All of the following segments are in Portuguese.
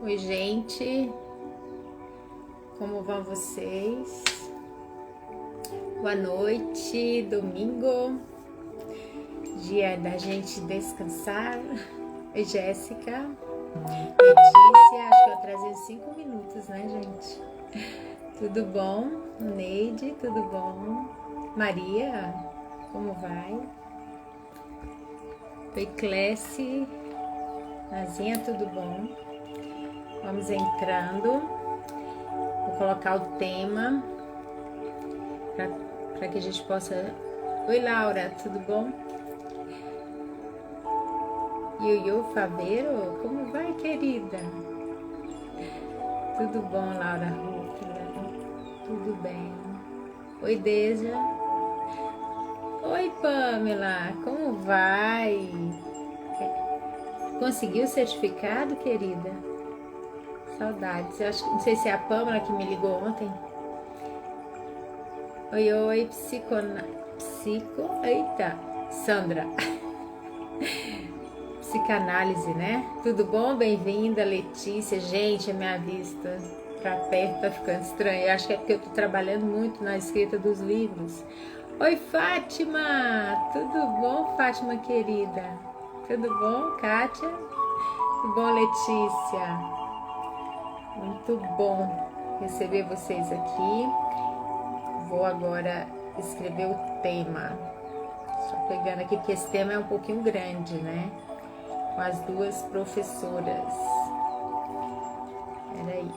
Oi, gente, como vão vocês? Boa noite, domingo, dia da gente descansar. Oi, Jéssica, Letícia, acho que eu atrasei 5 minutos, né, gente? Tudo bom? Neide, tudo bom? Maria, como vai? Oi, Clécie, Nazinha, tudo bom? Vamos entrando. Vou colocar o tema para que a gente possa... Oi, Laura, tudo bom? Ioiô Fabeiro, como vai, querida? Tudo bom, Laura Rúfila? Tudo bem. Oi, Deja. Oi, Pamela, como vai? Conseguiu o certificado, querida? Saudades. Eu acho, não sei se é a Pamela que me ligou ontem. Oi, Eita, Sandra. Psicanálise, né? Tudo bom? Bem-vinda, Letícia. Gente, a minha vista pra perto tá ficando estranha. Eu acho que é porque eu tô trabalhando muito na escrita dos livros. Oi, Fátima! Tudo bom, Fátima querida? Tudo bom, Kátia? Tudo bom, Letícia? Muito bom receber vocês aqui. Vou agora escrever o tema. Só pegando aqui, porque esse tema é um pouquinho grande, né? Com as duas professoras. Peraí.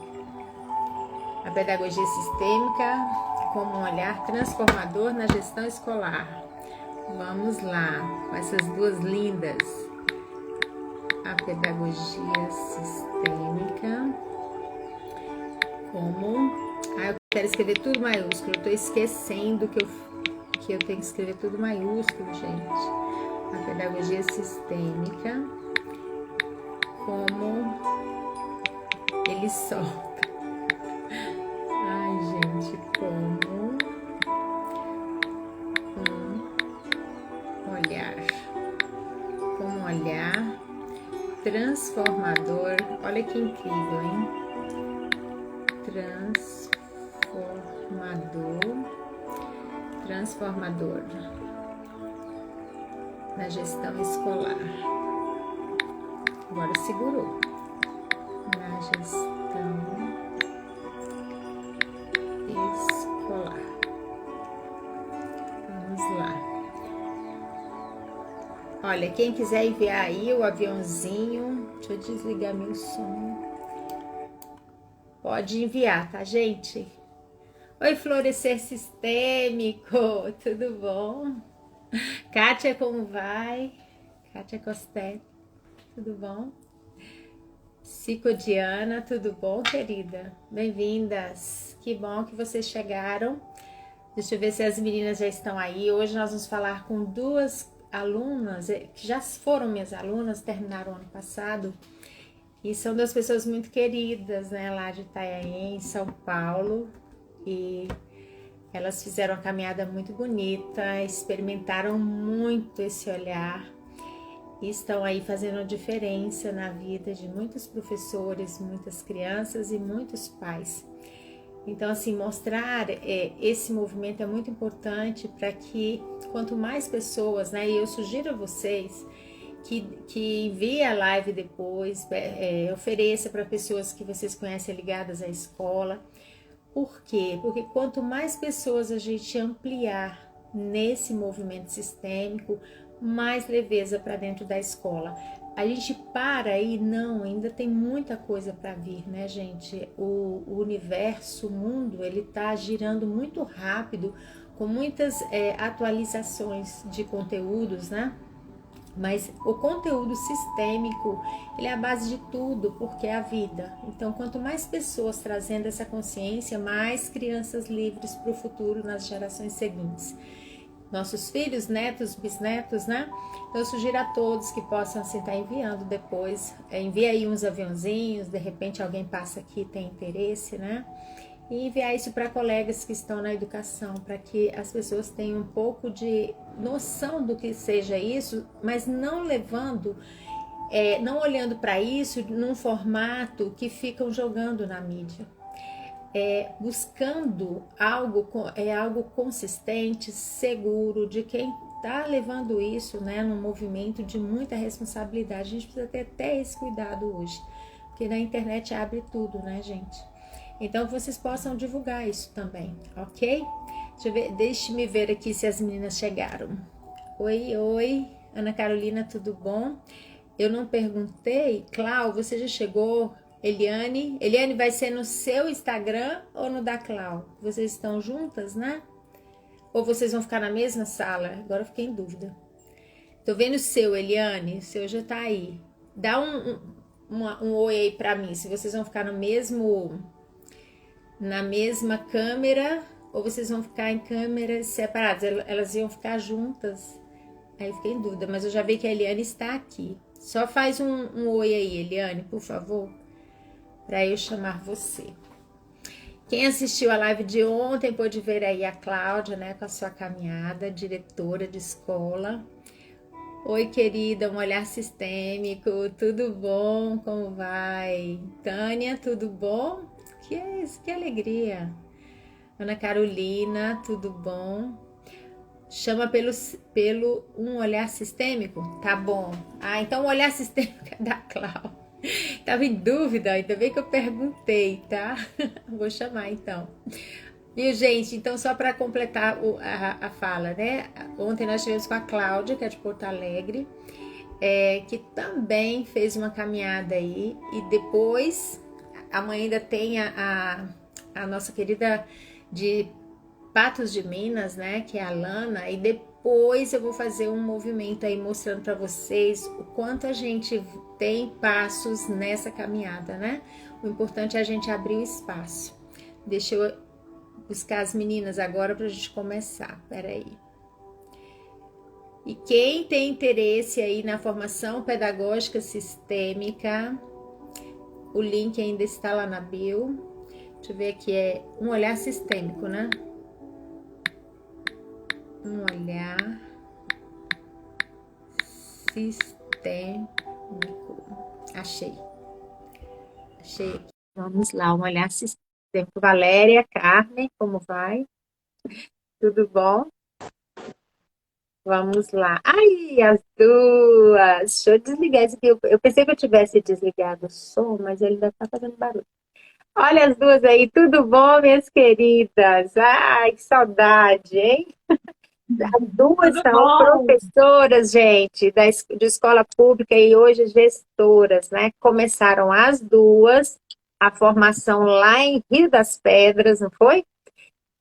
A pedagogia sistêmica como um olhar transformador na gestão escolar. Vamos lá, com essas duas lindas. A pedagogia sistêmica como... eu quero escrever tudo maiúsculo. Eu tô esquecendo que eu tenho que escrever tudo maiúsculo, gente. A pedagogia sistêmica como ele solta. Ai, gente, como um olhar transformador. Olha que incrível, hein? Transformador na gestão escolar. Agora segurou. Na gestão escolar. Vamos lá. Olha, quem quiser enviar aí o aviãozinho, deixa eu desligar meu som. Pode enviar, tá, gente? Oi, Florescer Sistêmico, tudo bom? Kátia, como vai? Kátia Costello, tudo bom? Psicodiana, tudo bom, querida? Bem-vindas, que bom que vocês chegaram. Deixa eu ver se as meninas já estão aí. Hoje nós vamos falar com duas alunas, que já foram minhas alunas, terminaram ano passado. E são duas pessoas muito queridas, né, lá de Itanhaém, em São Paulo. E elas fizeram uma caminhada muito bonita, experimentaram muito esse olhar e estão aí fazendo a diferença na vida de muitos professores, muitas crianças e muitos pais. Então, assim, mostrar esse movimento é muito importante para que quanto mais pessoas, né, e eu sugiro a vocês que envie a live depois, ofereça para pessoas que vocês conhecem ligadas à escola. Por quê? Porque quanto mais pessoas a gente ampliar nesse movimento sistêmico, mais leveza para dentro da escola. A gente para aí, não, ainda tem muita coisa para vir, né, gente? O universo, o mundo, ele tá girando muito rápido, com muitas atualizações de conteúdos, né? Mas o conteúdo sistêmico, ele é a base de tudo, porque é a vida. Então, quanto mais pessoas trazendo essa consciência, mais crianças livres para o futuro nas gerações seguintes. Nossos filhos, netos, bisnetos, né? Então, eu sugiro a todos que possam assim, estar enviando depois. Envia aí uns aviãozinhos, de repente alguém passa aqui e tem interesse, né? E enviar isso para colegas que estão na educação, para que as pessoas tenham um pouco de noção do que seja isso, mas não levando não olhando para isso num formato que ficam jogando na mídia. Buscando algo consistente, seguro, de quem está levando isso, né, num movimento de muita responsabilidade. A gente precisa ter até esse cuidado hoje, porque na internet abre tudo, né, gente? Então, que vocês possam divulgar isso também, ok? Deixe-me ver aqui se as meninas chegaram. Oi, Ana Carolina, tudo bom? Eu não perguntei. Clau, você já chegou? Eliane vai ser no seu Instagram ou no da Clau? Vocês estão juntas, né? Ou vocês vão ficar na mesma sala? Agora eu fiquei em dúvida. Tô vendo o seu, Eliane. O seu já tá aí. Dá um oi aí pra mim. Se vocês vão ficar na mesma câmera ou vocês vão ficar em câmeras separadas. Elas iam ficar juntas. Aí eu fiquei em dúvida, mas eu já vi que a Eliane está aqui. Só faz um oi aí, Eliane, por favor, para eu chamar você. Quem assistiu a live de ontem pôde ver aí a Cláudia, né, com a sua caminhada, diretora de escola. Oi, querida, um olhar sistêmico, tudo bom? Como vai? Tânia, tudo bom? Que é isso, que alegria. Ana Carolina, tudo bom? Chama pelo um olhar sistêmico? Tá bom. Então o olhar sistêmico é da Clau. Tava em dúvida, ainda bem que eu perguntei, tá? Vou chamar então. Viu, gente? Então, só para completar a fala, né? Ontem nós estivemos com a Cláudia, que é de Porto Alegre, que também fez uma caminhada aí. E depois, amanhã ainda tem a nossa querida de Patos de Minas, né, que é a Lana, e depois eu vou fazer um movimento aí mostrando para vocês o quanto a gente tem passos nessa caminhada, né? O importante é a gente abrir o espaço. Deixa eu buscar as meninas agora para a gente começar. Peraí. E quem tem interesse aí na formação pedagógica sistêmica, o link ainda está lá na bio. Deixa eu ver aqui, é um olhar sistêmico, né? Um olhar sistêmico. Achei aqui. Vamos lá, um olhar sistêmico. Valéria, Carmen, como vai? Tudo bom? Vamos lá. Ai, as duas! Deixa eu desligar isso aqui. Eu pensei que eu tivesse desligado o som, mas ele ainda está fazendo barulho. Olha as duas aí, tudo bom, minhas queridas? Ai, que saudade, hein? As duas Tudo são bom? professoras, gente, de escola pública e hoje gestoras, né? Começaram as duas a formação lá em Rio das Pedras, não foi?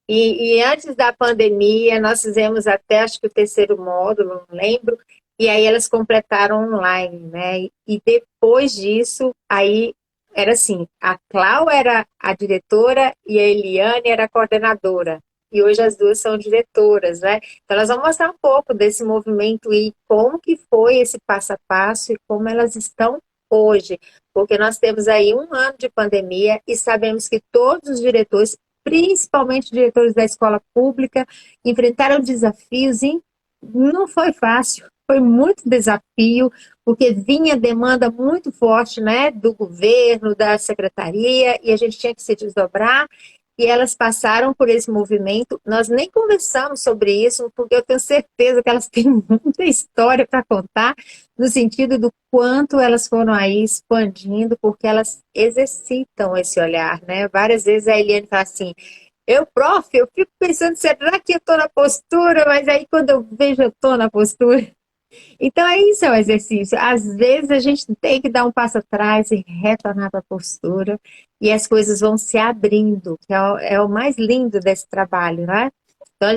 E antes da pandemia, nós fizemos até, acho que o terceiro módulo, não lembro, e aí elas completaram online, né? E depois disso, aí era assim, a Clau era a diretora e a Eliane era a coordenadora. E hoje as duas são diretoras, né? Então elas vão mostrar um pouco desse movimento e como que foi esse passo a passo e como elas estão hoje. Porque nós temos aí um ano de pandemia e sabemos que todos os diretores, principalmente diretores da escola pública, enfrentaram desafios e não foi fácil, foi muito desafio, porque vinha demanda muito forte, né, do governo, da secretaria, e a gente tinha que se desdobrar, e elas passaram por esse movimento. Nós nem conversamos sobre isso, porque eu tenho certeza que elas têm muita história para contar, no sentido do quanto elas foram aí expandindo, porque elas exercitam esse olhar, né? Várias vezes a Eliane fala assim, prof, eu fico pensando, será que eu estou na postura? Mas aí quando eu vejo, eu estou na postura. Então é isso, é o exercício. Às vezes a gente tem que dar um passo atrás e retornar para a postura, e as coisas vão se abrindo, que é o mais lindo desse trabalho, né? Então,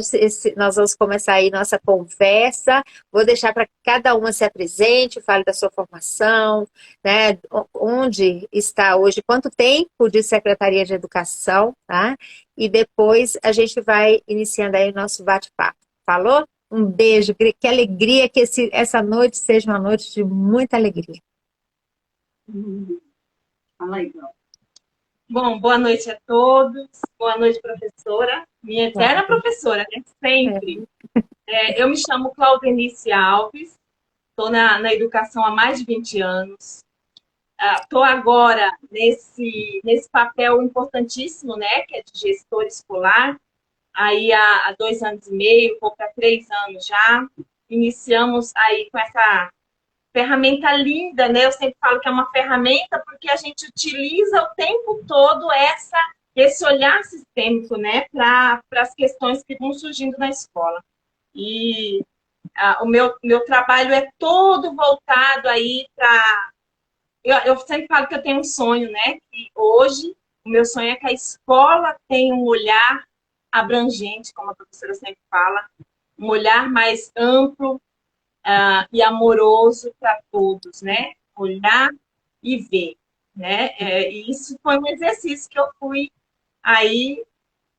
nós vamos começar aí nossa conversa. Vou deixar para que cada uma se apresente, fale da sua formação, né? Onde está hoje, quanto tempo de Secretaria de Educação, tá? E depois a gente vai iniciando aí o nosso bate-papo. Falou? Um beijo, que alegria que essa noite seja uma noite de muita alegria. Fala aí, Cláudia. Bom, boa noite a todos. Boa noite, professora. Minha eterna professora, né? Sempre. Eu me chamo Claudenice Alves, estou na educação há mais de 20 anos. Estou agora nesse papel importantíssimo, né, que é de gestor escolar, aí há 2 anos e meio, vou para 3 anos já. Iniciamos aí com essa ferramenta linda, né? Eu sempre falo que é uma ferramenta porque a gente utiliza o tempo todo esse olhar sistêmico, né, para as questões que vão surgindo na escola. E o meu trabalho é todo voltado aí para... Eu sempre falo que eu tenho um sonho, né? Que hoje o meu sonho é que a escola tenha um olhar abrangente, como a professora sempre fala, um olhar mais amplo e amoroso para todos, né? Olhar e ver, né? E isso foi um exercício que eu fui aí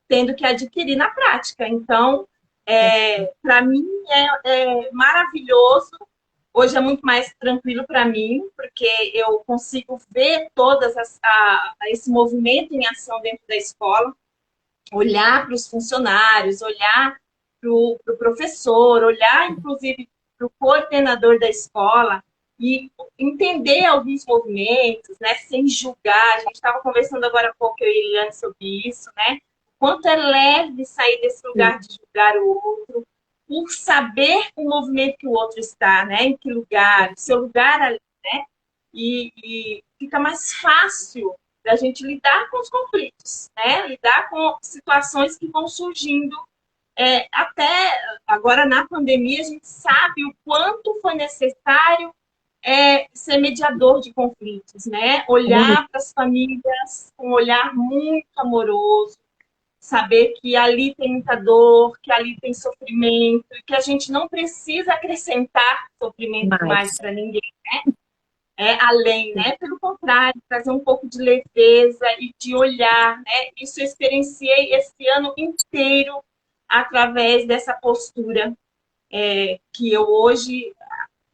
tendo que adquirir na prática. Então, para mim é maravilhoso. Hoje é muito mais tranquilo para mim, porque eu consigo ver esse movimento em ação dentro da escola, olhar para os funcionários, olhar para o professor, olhar, inclusive, para o coordenador da escola e entender alguns movimentos, né, sem julgar. A gente estava conversando agora há pouco, eu e a Eliane, sobre isso, né? O quanto é leve sair desse lugar de julgar o outro, por saber o movimento que o outro está, né? Em que lugar, o seu lugar ali, né? E fica mais fácil da gente lidar com os conflitos, né? Lidar com situações que vão surgindo. Até agora, na pandemia, a gente sabe o quanto foi necessário ser mediador de conflitos, né? Olhar para as famílias com um olhar muito amoroso, saber que ali tem muita dor, que ali tem sofrimento, e que a gente não precisa acrescentar sofrimento mais para ninguém, né? Além, né? Pelo contrário, trazer um pouco de leveza e de olhar, né? Isso eu experienciei esse ano inteiro através dessa postura que eu hoje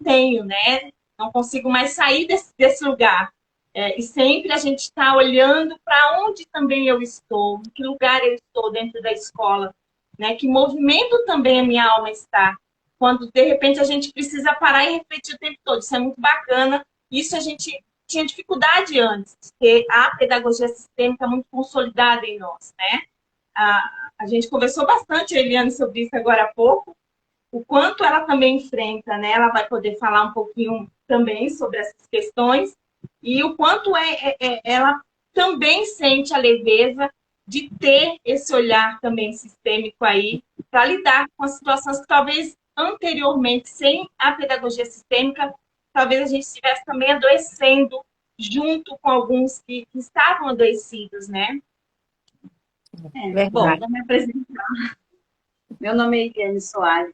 tenho, né? Não consigo mais sair desse lugar. E sempre a gente está olhando para onde também eu estou, em que lugar eu estou dentro da escola, né? Que movimento também a minha alma está. Quando, de repente, a gente precisa parar e refletir o tempo todo. Isso é muito bacana. Isso a gente tinha dificuldade antes, porque a pedagogia sistêmica é muito consolidada em nós, né? A gente conversou bastante, Eliane, sobre isso agora há pouco, o quanto ela também enfrenta, né? Ela vai poder falar um pouquinho também sobre essas questões e o quanto ela também sente a leveza de ter esse olhar também sistêmico aí para lidar com as situações que talvez anteriormente, sem a pedagogia sistêmica, talvez a gente estivesse também adoecendo junto com alguns que estavam adoecidos, né? Bom, vou me apresentar. Meu nome é Eliane Soares.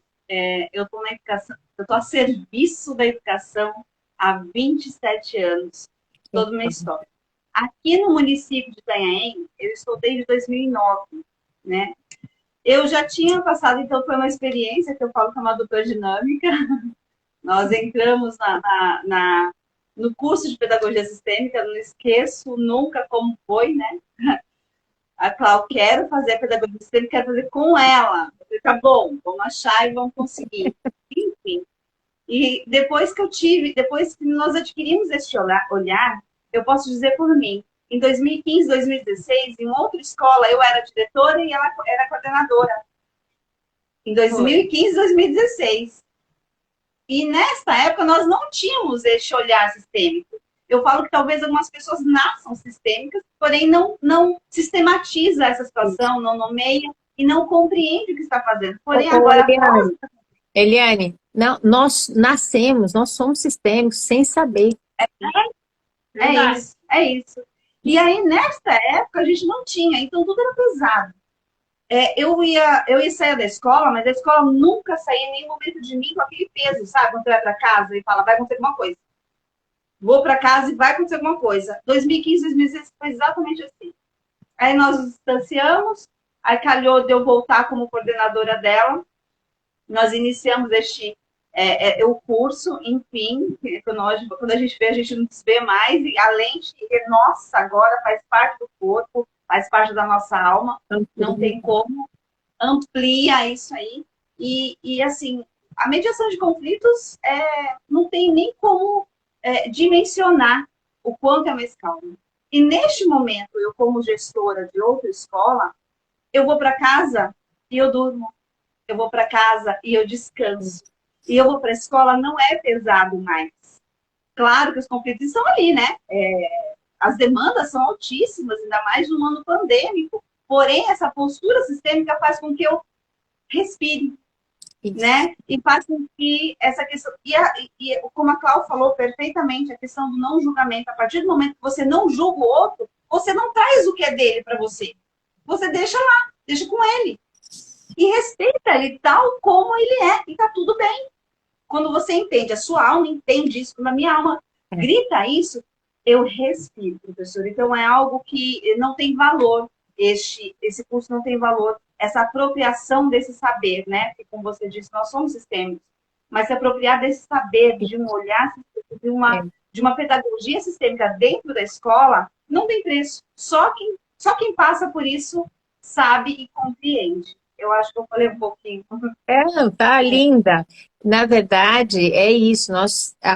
Eu estou na educação, eu estou a serviço da educação há 27 anos, toda a minha história. Aqui no município de Itanhaém, eu estou desde 2009, né? Eu já tinha passado, então foi uma experiência que eu falo que é uma dupla dinâmica. Nós entramos no curso de pedagogia sistêmica, não esqueço nunca como foi, né? A Clau, quero fazer a pedagogia sistêmica, quero fazer com ela. Eu falei, tá bom, vamos achar e vamos conseguir. Enfim. E depois que nós adquirimos esse olhar, eu posso dizer por mim, em 2015, 2016, em outra escola, eu era diretora e ela era coordenadora. Em 2015, 2016. E nessa época, nós não tínhamos esse olhar sistêmico. Eu falo que talvez algumas pessoas nasçam sistêmicas, porém não sistematiza essa situação, não nomeia e não compreende o que está fazendo. Porém, agora... Eliane, não, nós nascemos, nós somos sistêmicos sem saber. É isso. E aí, nessa época, a gente não tinha, então tudo era pesado. Eu ia sair da escola, mas a escola nunca saía em nenhum momento de mim com aquele peso, sabe? Quando você vai para casa e fala, vai acontecer alguma coisa. Vou para casa e vai acontecer alguma coisa. 2015, 2016 foi exatamente assim. Aí nós nos distanciamos, aí calhou de eu voltar como coordenadora dela. Nós iniciamos o curso, enfim, quando a gente vê, a gente não se vê mais, e a lente, nossa, agora faz parte do corpo, faz parte da nossa alma, não tem como, amplia isso aí. E assim, A mediação de conflitos não tem nem como dimensionar o quanto é mais calmo. E neste momento, eu como gestora de outra escola, eu vou para casa e eu durmo. Eu vou para casa e eu descanso. E eu vou para a escola, não é pesado mais. Claro que os conflitos estão ali, né? As demandas são altíssimas, ainda mais no ano pandêmico. Porém, essa postura sistêmica faz com que eu respire, né? E faz com que essa questão... E como a Cláudia falou perfeitamente, a questão do não julgamento. A partir do momento que você não julga o outro, você não traz o que é dele para você. Você deixa lá, deixa com ele. E respeita ele tal como ele é. E tá tudo bem. Quando você entende, a sua alma entende isso. Quando a minha alma grita isso, eu respiro, professor. Então, é algo que não tem valor. Esse curso não tem valor. Essa apropriação desse saber, né? Que, como você disse, nós somos sistêmicos. Mas se apropriar desse saber, de um olhar, de uma pedagogia sistêmica dentro da escola, não tem preço. Só quem passa por isso sabe e compreende. Eu acho que eu falei um pouquinho. Tá linda. Na verdade, é isso.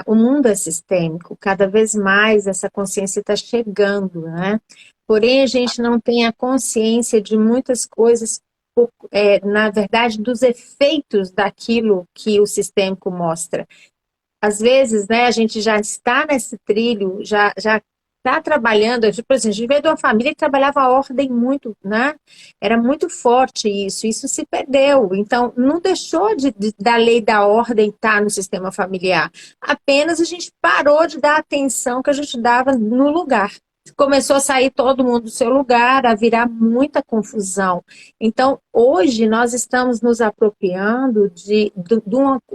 O mundo é sistêmico. Cada vez mais essa consciência está chegando, né? Porém, a gente não tem a consciência de muitas coisas, na verdade, dos efeitos daquilo que o sistêmico mostra. Às vezes, né, a gente já está nesse trilho, já está trabalhando, por exemplo, a gente veio de uma família que trabalhava a ordem muito, né? Era muito forte isso se perdeu. Então, não deixou da lei da ordem estar no sistema familiar. Apenas a gente parou de dar a atenção que a gente dava no lugar. Começou a sair todo mundo do seu lugar, a virar muita confusão. Então, hoje nós estamos nos apropriando de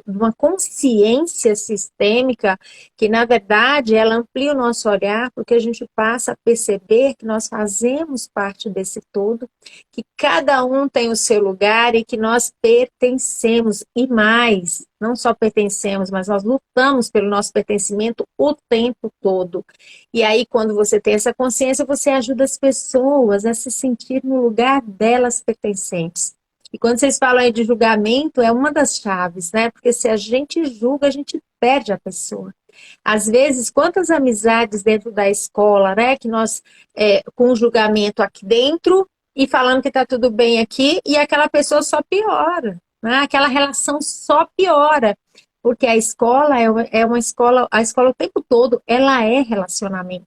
uma consciência sistêmica que, na verdade, ela amplia o nosso olhar, porque a gente passa a perceber que nós fazemos parte desse todo, que cada um tem o seu lugar e que nós pertencemos, e mais, não só pertencemos, mas nós lutamos pelo nosso pertencimento o tempo todo. E aí, quando você tem essa consciência, você ajuda as pessoas a se sentir no lugar delas pertencentes. E quando vocês falam aí de julgamento, é uma das chaves, né? Porque se a gente julga, a gente perde a pessoa. Às vezes, quantas amizades dentro da escola, né? Que nós, com o julgamento aqui dentro e falando que está tudo bem aqui, e aquela pessoa só piora, né? Aquela relação só piora. Porque a escola é uma escola, a escola o tempo todo, ela é relacionamento.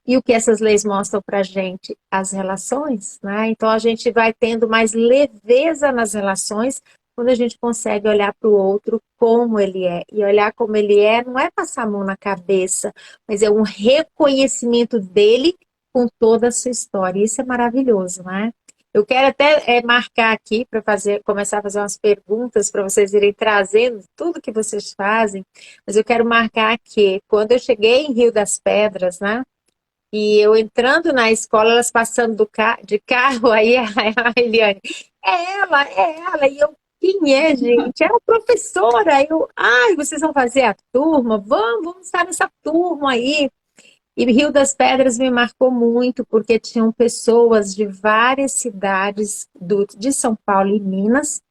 E o que essas leis mostram para a gente? As relações, né? Então a gente vai tendo mais leveza nas relações quando a gente consegue olhar para o outro como ele é. E olhar como ele é não é passar a mão na cabeça, mas é um reconhecimento dele com toda a sua história. Isso é maravilhoso, né? Eu quero até marcar aqui para começar a fazer umas perguntas para vocês irem trazendo tudo que vocês fazem, mas eu quero marcar que quando eu cheguei em Rio das Pedras, né, e eu entrando na escola, elas passando de carro, aí a Eliane, é ela, e eu, quem é, gente? É a professora. Vocês vão fazer a turma? Vamos estar nessa turma aí. E Rio das Pedras me marcou muito, porque tinham pessoas de várias cidades de São Paulo e Minas,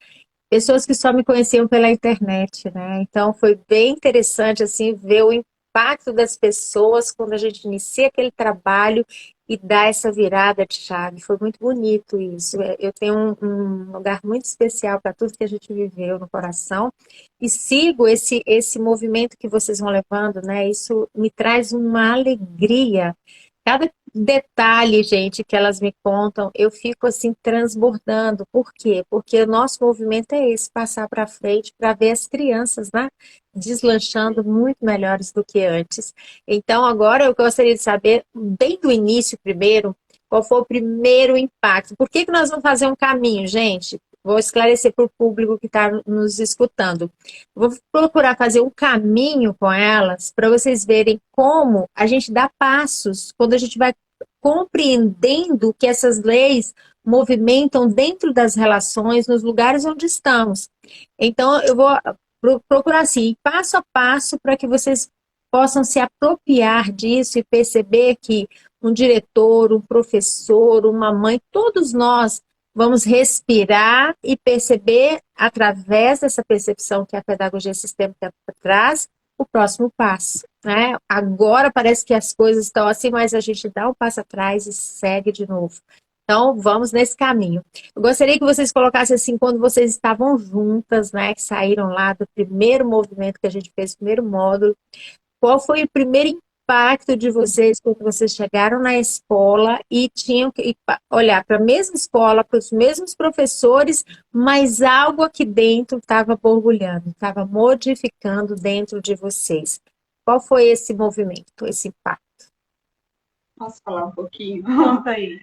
pessoas que só me conheciam pela internet, né? Então foi bem interessante assim ver o impacto das pessoas quando a gente inicia aquele trabalho e dá essa virada de chave. Foi muito bonito isso. Eu tenho um lugar muito especial para tudo que a gente viveu no coração e sigo esse movimento que vocês vão levando, né? Isso me traz uma alegria. Cada detalhe, gente, que elas me contam, eu fico assim transbordando. Por quê? Porque o nosso movimento é esse, passar para frente para ver as crianças, né, deslanchando muito melhores do que antes. Então, agora eu gostaria de saber, bem do início primeiro, qual foi o primeiro impacto. Por que nós vamos fazer um caminho, gente? Vou esclarecer para o público que está nos escutando. Vou procurar fazer um caminho com elas para vocês verem como a gente dá passos quando a gente vai compreendendo o que essas leis movimentam dentro das relações, nos lugares onde estamos. Então, eu vou procurar assim, passo a passo, para que vocês possam se apropriar disso e perceber que um diretor, um professor, uma mãe, todos nós vamos respirar e perceber, através dessa percepção que a pedagogia sistêmica traz, o próximo passo, né? Agora parece que as coisas estão assim, mas a gente dá um passo atrás e segue de novo. Então, vamos nesse caminho. Eu gostaria que vocês colocassem assim, quando vocês estavam juntas, né, que saíram lá do primeiro movimento que a gente fez, o primeiro módulo, qual foi o primeiro impacto de vocês quando vocês chegaram na escola e tinham que olhar para a mesma escola, para os mesmos professores, mas algo aqui dentro estava borbulhando, estava modificando dentro de vocês. Qual foi esse movimento, esse impacto? Posso falar um pouquinho? Conta aí.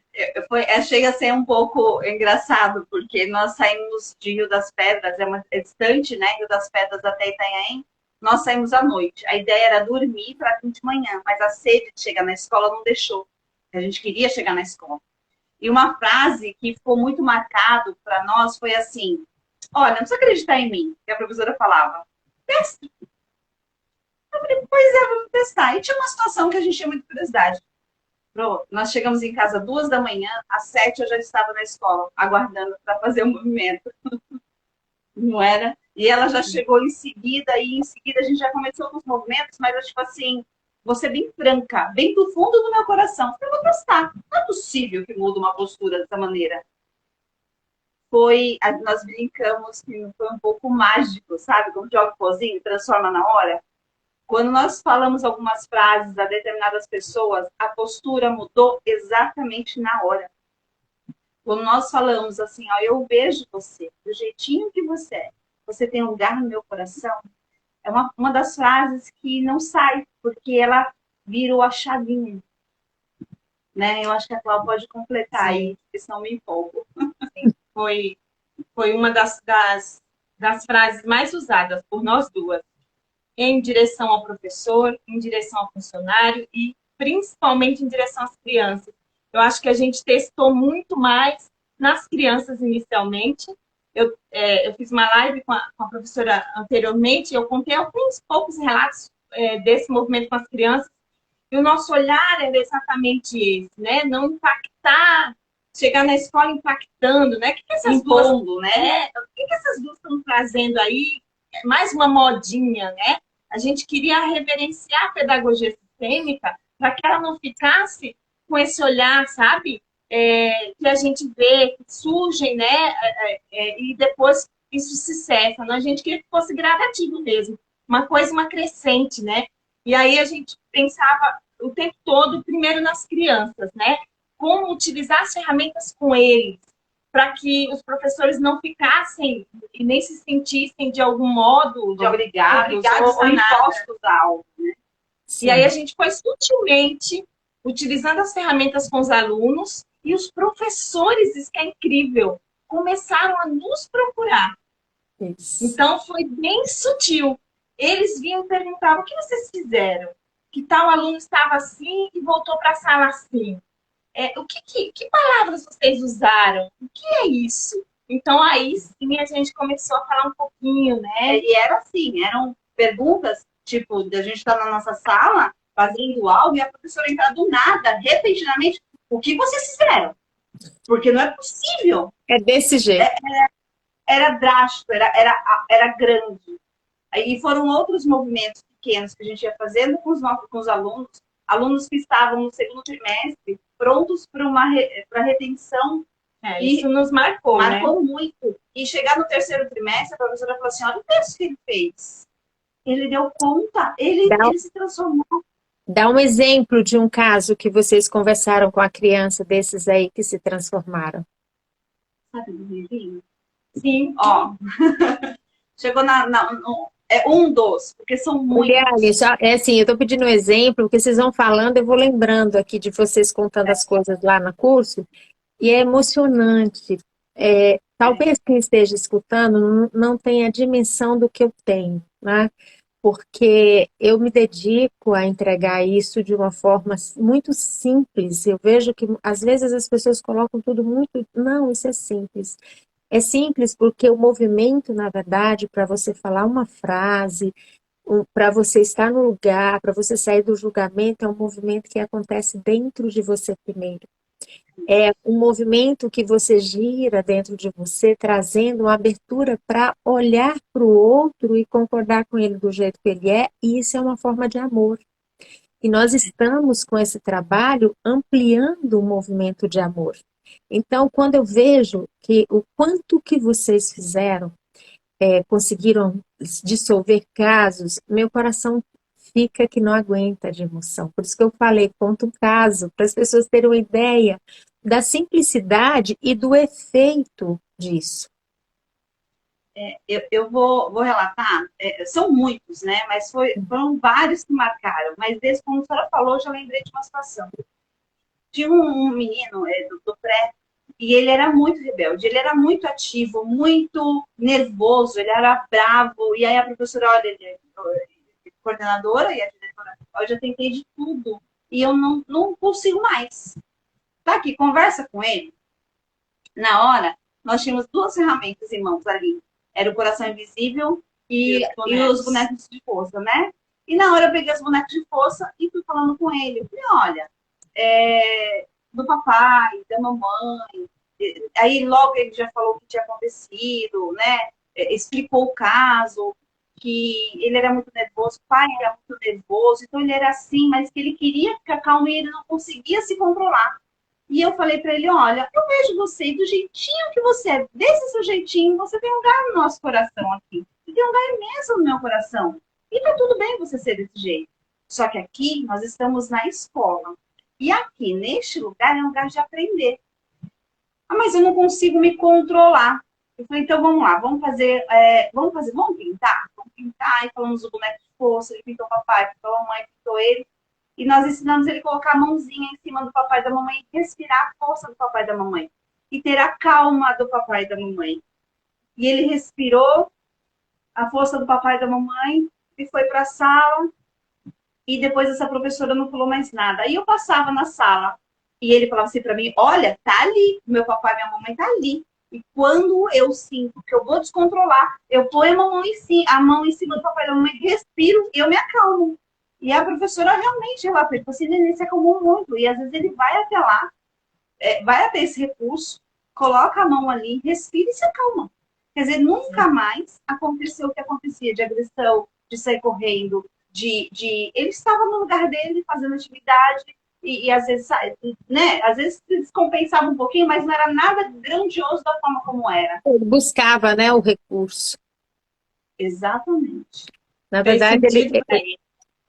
Chega a ser um pouco engraçado, porque nós saímos de Rio das Pedras, é distante, né? Rio das Pedras até Itanhaém, nós saímos à noite. A ideia era dormir para vir de manhã, mas a sede de chegar na escola não deixou. A gente queria chegar na escola. E uma frase que ficou muito marcado para nós foi assim: olha, não precisa acreditar em mim, que a professora falava. Testa. Eu falei, pois é, vamos testar. E tinha uma situação que a gente tinha muita curiosidade. Pronto, nós chegamos em casa 2 da manhã, às 7 eu já estava na escola, aguardando para fazer o movimento. Não era? E ela já chegou em seguida, e em seguida a gente já começou com os movimentos, mas eu, tipo assim, vou ser bem franca, bem do fundo do meu coração. Eu vou testar. Não é possível que mude uma postura dessa maneira. Nós brincamos que foi um pouco mágico, sabe? Como joga o pozinho, transforma na hora. Quando nós falamos algumas frases a determinadas pessoas, a postura mudou exatamente na hora. Quando nós falamos assim, ó, eu vejo você, do jeitinho que você tem um lugar no meu coração, é uma das frases que não sai, porque ela virou a chavinha. Né? Eu acho que a Cláudia pode completar aí, porque senão me empolgo. Foi uma das frases mais usadas por nós duas, em direção ao professor, em direção ao funcionário e principalmente em direção às crianças. Eu acho que a gente testou muito mais nas crianças inicialmente. Eu fiz uma live com a professora anteriormente, eu contei alguns poucos relatos desse movimento com as crianças, e o nosso olhar era exatamente esse, né? Não impactar, chegar na escola impactando, né? O que essas duas, né? O que essas duas estão trazendo aí? Mais uma modinha, né? A gente queria reverenciar a pedagogia sistêmica para que ela não ficasse com esse olhar, sabe? Que a gente vê, que surgem, né? E depois isso se cessa. Né? A gente queria que fosse gradativo mesmo, uma coisa, uma crescente, né? E aí a gente pensava o tempo todo, primeiro nas crianças, né? Como utilizar as ferramentas com eles, para que os professores não ficassem e nem se sentissem de algum modo de obrigados ou impostos a algo. Né? E aí a gente foi sutilmente utilizando as ferramentas com os alunos, e os professores, isso que é incrível, começaram a nos procurar. Isso. Então foi bem sutil. Eles vinham e perguntavam: o que vocês fizeram? Que tal aluno estava assim e voltou para a sala assim? Que palavras vocês usaram? O que é isso? Então, aí sim, a gente começou a falar um pouquinho, né? E era assim, eram perguntas, tipo, da gente estar na nossa sala, fazendo algo, e a professora entrar do nada, repentinamente, o que vocês fizeram? Porque não é possível. É desse jeito. Era drástico, era grande. E foram outros movimentos pequenos que a gente ia fazendo com os alunos que estavam no segundo trimestre, prontos para retenção. Isso nos marcou, Marcou né? muito. E chegar no terceiro trimestre, a professora falou assim, olha o texto que ele fez. Ele deu conta, ele se transformou. Dá um exemplo de um caso que vocês conversaram com a criança desses aí que se transformaram. Sabe do vizinho? Sim. Ó, chegou um dos, porque são muitos. Aliás, assim, eu estou pedindo um exemplo, porque vocês vão falando, eu vou lembrando aqui de vocês contando as coisas lá no curso, e é emocionante. Talvez quem esteja escutando não tenha a dimensão do que eu tenho, né? Porque eu me dedico a entregar isso de uma forma muito simples. Eu vejo que às vezes as pessoas colocam tudo muito... Não, isso é simples. É simples porque o movimento, na verdade, para você falar uma frase, para você estar no lugar, para você sair do julgamento, é um movimento que acontece dentro de você primeiro. É um movimento que você gira dentro de você, trazendo uma abertura para olhar para o outro e concordar com ele do jeito que ele é, e isso é uma forma de amor. E nós estamos com esse trabalho ampliando o movimento de amor. Então, quando eu vejo que o quanto que vocês fizeram, conseguiram dissolver casos, meu coração fica que não aguenta de emoção. Por isso que eu falei, conta um caso, para as pessoas terem uma ideia da simplicidade e do efeito disso. Eu vou relatar, são muitos, né? Mas foram vários que marcaram. Mas desde como a senhora falou, eu já lembrei de uma situação. Tinha um menino do pré, e ele era muito rebelde, ele era muito ativo, muito nervoso, ele era bravo. E aí a professora, olha, ele é coordenadora e a diretora, eu já tentei de tudo e eu não consigo mais. Tá aqui, conversa com ele. Na hora, nós tínhamos duas ferramentas em mãos ali. Era o coração invisível e os bonecos de força, né? E na hora eu peguei os bonecos de força e fui falando com ele. Eu falei, olha, do papai, da mamãe. Aí logo ele já falou o que tinha acontecido, né? Explicou o caso, que ele era muito nervoso, o pai era muito nervoso, então ele era assim, mas que ele queria ficar calmo e ele não conseguia se controlar. E eu falei para ele, olha, eu vejo você e do jeitinho que você é, desse seu jeitinho, você tem um lugar no nosso coração aqui. Você tem um lugar imenso no meu coração. E tá tudo bem você ser desse jeito. Só que aqui nós estamos na escola. E aqui, neste lugar, é um lugar de aprender. Ah, mas eu não consigo me controlar. Eu falei, então vamos lá, vamos pintar? Vamos pintar, e falamos do boneco de força, ele pintou o papai, pintou a mamãe, pintou ele. E nós ensinamos ele a colocar a mãozinha em cima do papai e da mamãe, e respirar a força do papai e da mamãe. E ter a calma do papai e da mamãe. E ele respirou a força do papai e da mamãe, e foi para a sala. E depois essa professora não falou mais nada. Aí eu passava na sala, e ele falava assim para mim, olha, tá ali, meu papai e minha mamãe tá ali. E quando eu sinto que eu vou descontrolar, eu ponho a mão em cima do papai e da mamãe, respiro e eu me acalmo. E a professora realmente, ela fez, assim, ele se acalmou muito. E às vezes ele vai até lá, vai até esse recurso, coloca a mão ali, respira e se acalma. Quer dizer, nunca mais aconteceu o que acontecia de agressão, de sair correndo, ele estava no lugar dele fazendo atividade e às vezes, né, às vezes se descompensava um pouquinho, mas não era nada grandioso da forma como era. Ele buscava, né, o recurso. Exatamente. Na verdade, ele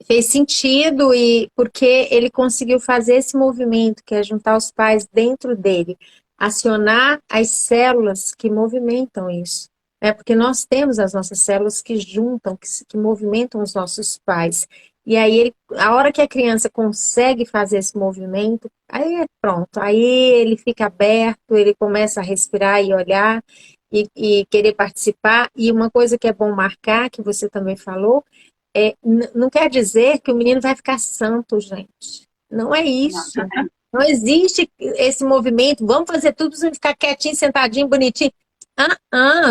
fez sentido e porque ele conseguiu fazer esse movimento, que é juntar os pais dentro dele, acionar as células que movimentam isso. Porque nós temos as nossas células que juntam, que movimentam os nossos pais. E aí, a hora que a criança consegue fazer esse movimento, aí é pronto. Aí ele fica aberto, ele começa a respirar e olhar e querer participar. E uma coisa que é bom marcar, que você também falou, não quer dizer que o menino vai ficar santo, gente. Não é isso. Não existe esse movimento, vamos fazer tudo para ficar quietinho, sentadinho, bonitinho.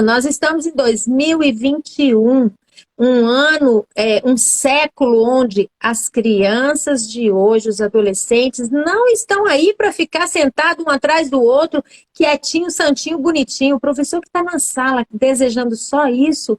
Nós estamos em 2021, um ano, um século onde as crianças de hoje, os adolescentes, não estão aí para ficar sentado um atrás do outro, quietinho, santinho, bonitinho. O professor que está na sala desejando só isso,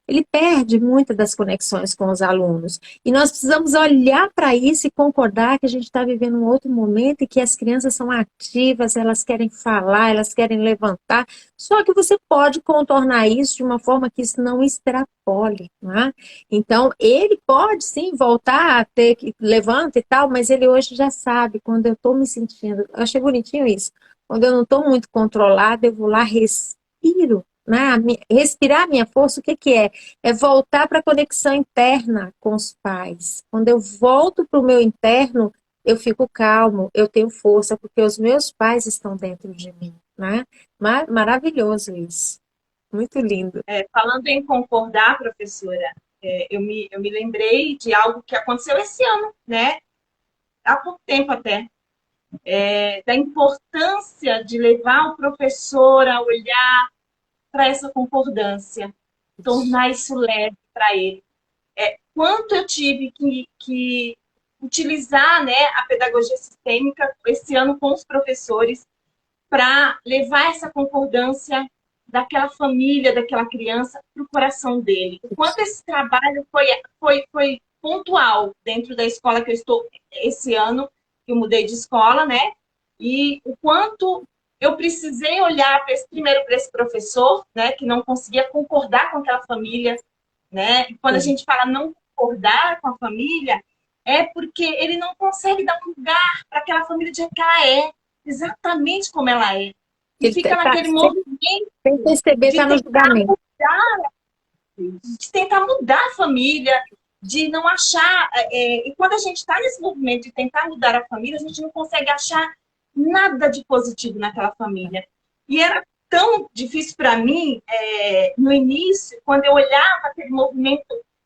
ele perde muitas das conexões com os alunos. E nós precisamos olhar para isso e concordar que a gente está vivendo um outro momento e que as crianças são ativas, elas querem falar, elas querem levantar. Só que você pode contornar isso de uma forma que isso não extrapole. Não é? Então, ele pode sim voltar a ter que levanta e tal, mas ele hoje já sabe, quando eu estou me sentindo, eu achei bonitinho isso, quando eu não estou muito controlada, eu vou lá, respiro. Respirar minha força, o que é? É voltar para a conexão interna com os pais. Quando eu volto para o meu interno, eu fico calmo, eu tenho força, porque os meus pais estão dentro de mim. Né? Maravilhoso isso. Muito lindo. Falando em concordar, professora, eu me lembrei de algo que aconteceu esse ano, né? Há pouco tempo até. Da importância de levar o professor a olhar para essa concordância, tornar isso leve para ele. Quanto eu tive que utilizar, né, a pedagogia sistêmica esse ano com os professores para levar essa concordância daquela família, daquela criança para o coração dele. O quanto esse trabalho foi pontual dentro da escola que eu estou esse ano, que eu mudei de escola, né? E o quanto eu precisei olhar primeiro para esse professor, né, que não conseguia concordar com aquela família, né? E quando a gente fala não concordar com a família, é porque ele não consegue dar um lugar para aquela família de jeito que ela é, exatamente como ela é. E Ele fica tá, naquele movimento sem perceber, de tá no tentar julgamento. mudar, de tentar mudar a família, de não achar. E quando a gente está nesse movimento de tentar mudar a família, a gente não consegue achar nada de positivo naquela família. E era tão difícil para mim, no início, quando eu olhava aquele movimento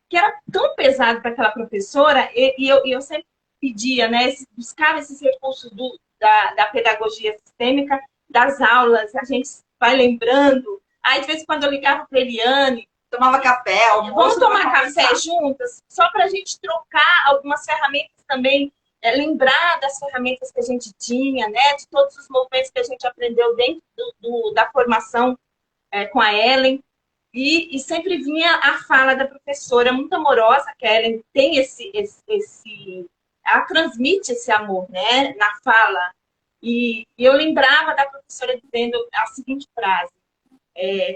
que era tão pesado para aquela professora, e eu sempre pedia, né, buscava esses recursos da pedagogia sistêmica, das aulas, a gente vai lembrando. Aí, de vez em quando, eu ligava para a Eliane, Tomava café, vamos tomar café juntas, só para a gente trocar algumas ferramentas também, lembrar das ferramentas que a gente tinha, né, de todos os movimentos que a gente aprendeu dentro da formação com a Ellen. E sempre vinha a fala da professora, muito amorosa, que a Ellen tem ela transmite esse amor, né, na fala. E eu lembrava da professora dizendo a seguinte frase: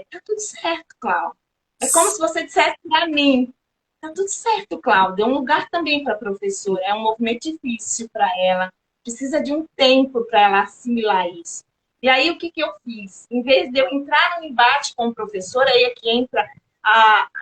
tá tudo certo, Cláudia. É como se você dissesse para mim: tá tudo certo, Cláudia. É um lugar também para a professora, é um movimento difícil para ela, precisa de um tempo para ela assimilar isso. E aí, o que eu fiz? Em vez de eu entrar no embate com o professor, aí é que entra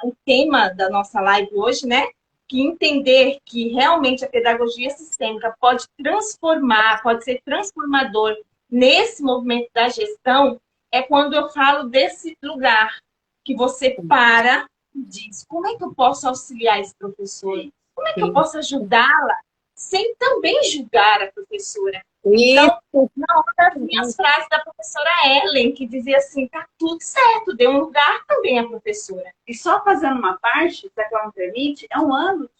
o tema da nossa live hoje, né? Que entender que realmente a pedagogia sistêmica pode transformar, pode ser transformador nesse movimento da gestão, é quando eu falo desse lugar que você para e diz: como é que eu posso auxiliar esse professor? Como é que eu posso ajudá-la sem também julgar a professora? Então, na hora vinha as frases da professora Ellen, que dizia assim: tá tudo certo, dê um lugar também à professora. E só fazendo uma parte, se a Cláudia me permite,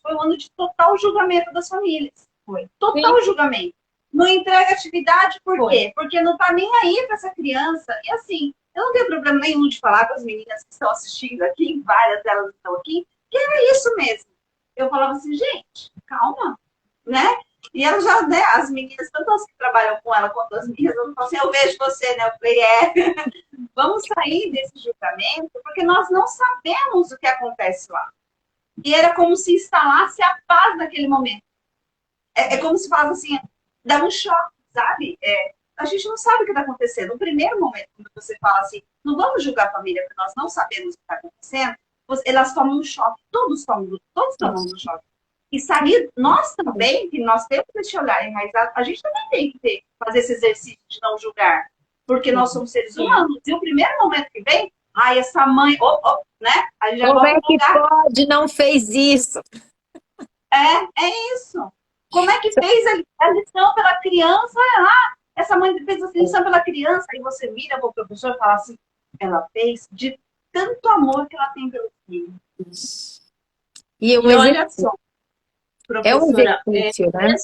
foi um ano de total julgamento das famílias. Foi. Total julgamento. Não entrega atividade, por quê? Porque não tá nem aí para essa criança. E assim, eu não tenho problema nenhum de falar com as meninas que estão assistindo aqui, várias delas estão aqui, que era isso mesmo. Eu falava assim: gente, calma, né? E elas já, né, as meninas, tanto as que trabalham com ela quanto as minhas, eu falo assim: eu vejo você, né? Eu falei: vamos sair desse julgamento, porque nós não sabemos o que acontece lá. E era como se instalasse a paz naquele momento. É como se falasse assim, dá um choque, sabe? A gente não sabe o que está acontecendo. No primeiro momento, quando você fala assim: não vamos julgar a família, porque nós não sabemos o que está acontecendo, elas tomam um choque, todos tomam um choque. E sair, nós também, que nós temos esse olhar enraizado, a gente também tem que fazer esse exercício de não julgar, porque nós somos seres humanos. E o primeiro momento que vem, essa mãe, né? A gente já como é que pode, não fez isso? É isso. Como é que fez a lição pela criança? Essa mãe fez a lição pela criança. E você vira para o professor e fala assim: ela fez de tanto amor que ela tem pelo filho. E olha só, professora, exercício, né?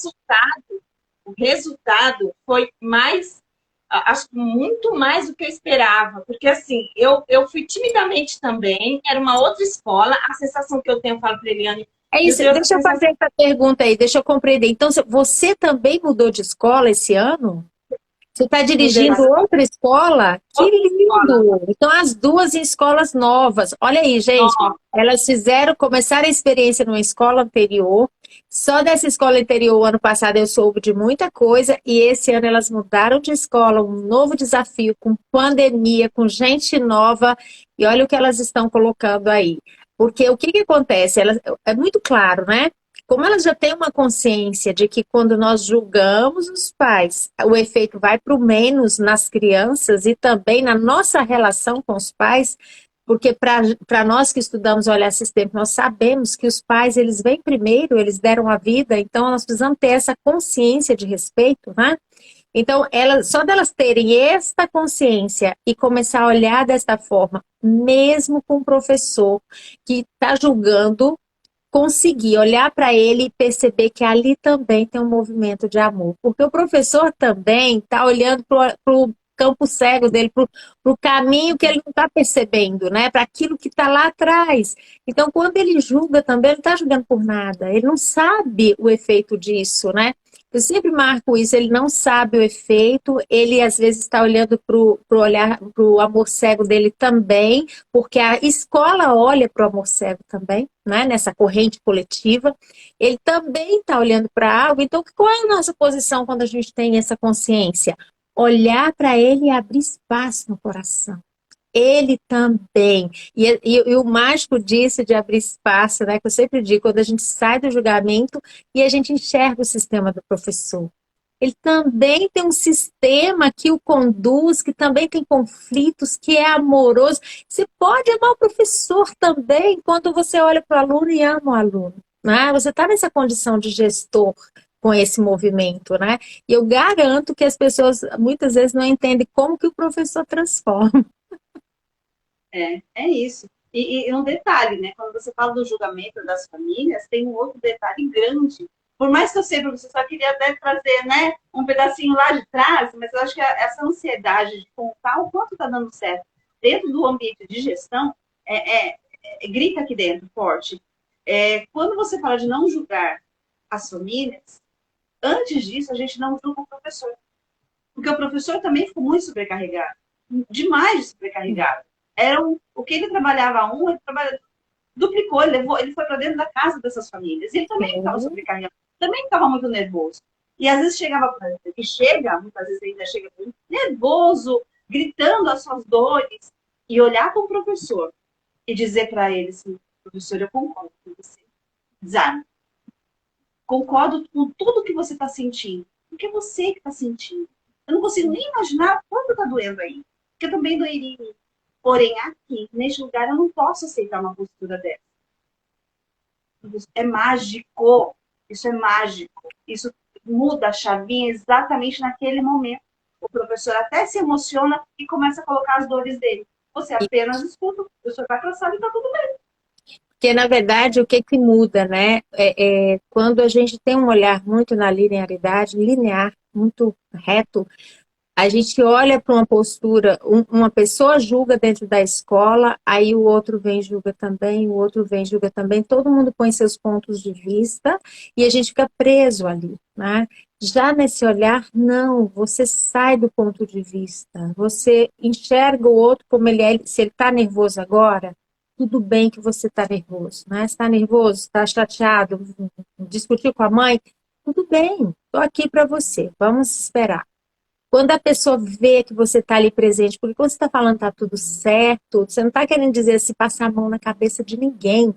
O resultado foi mais, acho que muito mais do que eu esperava, porque assim, eu fui timidamente também, era uma outra escola, a sensação que eu tenho, eu falo para Eliane. É isso, deixa eu fazer essa pergunta aí, deixa eu compreender. Então, você também mudou de escola esse ano? Você está dirigindo outra escola? Que lindo! Então, as duas em escolas novas. Olha aí, gente. Elas começaram a experiência numa escola anterior. Só dessa escola anterior, ano passado, eu soube de muita coisa. E esse ano elas mudaram de escola, um novo desafio, com pandemia, com gente nova. E olha o que elas estão colocando aí. Porque o que acontece? É muito claro, né? Como elas já têm uma consciência de que quando nós julgamos os pais, o efeito vai para o menos nas crianças e também na nossa relação com os pais, porque para nós que estudamos olhar sistêmico, nós sabemos que os pais, eles vêm primeiro, eles deram a vida, então nós precisamos ter essa consciência de respeito, né? Então, só delas terem esta consciência e começar a olhar desta forma, mesmo com o professor que está julgando, conseguir olhar para ele e perceber que ali também tem um movimento de amor. Porque o professor também está olhando para o campo cego dele, para o caminho que ele não está percebendo, né? Para aquilo que está lá atrás. Então, quando ele julga também, ele não está julgando por nada. Ele não sabe o efeito disso, né? Eu sempre marco isso, ele não sabe o efeito, ele às vezes está olhando para o amor cego dele também, porque a escola olha para o amor cego também, né? Nessa corrente coletiva. Ele também está olhando para algo. Então, qual é a nossa posição quando a gente tem essa consciência? Olhar para ele e abrir espaço no coração. Ele também. E o mágico disso de abrir espaço, né? Que eu sempre digo, quando a gente sai do julgamento e a gente enxerga o sistema do professor. Ele também tem um sistema que o conduz, que também tem conflitos, que é amoroso. Você pode amar o professor também quando você olha para o aluno e ama o aluno, né? Você está nessa condição de gestor com esse movimento, né? E eu garanto que as pessoas muitas vezes não entendem como que o professor transforma. É isso. E um detalhe, né? Quando você fala do julgamento das famílias, tem um outro detalhe grande. Por mais que eu seja professor, só queria até trazer, né, um pedacinho lá de trás, mas eu acho que essa ansiedade de contar o quanto está dando certo dentro do ambiente de gestão grita aqui dentro, forte. Quando você fala de não julgar as famílias, antes disso, a gente não julga o professor. Porque o professor também ficou muito sobrecarregado. Demais sobrecarregado. O que ele trabalhava ele duplicou, ele foi para dentro da casa dessas famílias. E ele também estava sobrecarregado, também estava muito nervoso. E às vezes muitas vezes ainda chega nervoso, gritando as suas dores, e olhar para o professor e dizer para ele assim, professor, eu concordo com você. Desarme. Concordo com tudo que você está sentindo. Porque é você que está sentindo. Eu não consigo nem imaginar quanto está doendo aí. Porque eu também doeria em mim. Porém, aqui, neste lugar, eu não posso aceitar uma postura dessa. É mágico. Isso é mágico. Isso muda a chavinha exatamente naquele momento. O professor até se emociona e começa a colocar as dores dele. Você apenas escuta. O professor está cansado e está tudo bem. Porque, na verdade, o que que muda, né? Quando a gente tem um olhar muito na linearidade, linear, muito reto, a gente olha para uma postura, uma pessoa julga dentro da escola, aí o outro vem e julga também, o outro vem e julga também, todo mundo põe seus pontos de vista e a gente fica preso ali, né? Já nesse olhar, não, você sai do ponto de vista, você enxerga o outro como ele é, se ele está nervoso agora, tudo bem que você está nervoso, né? Está nervoso, está chateado, discutiu com a mãe, tudo bem, estou aqui para você, vamos esperar. Quando a pessoa vê que você está ali presente, porque quando você está falando está tudo certo, você não está querendo dizer se passar a mão na cabeça de ninguém.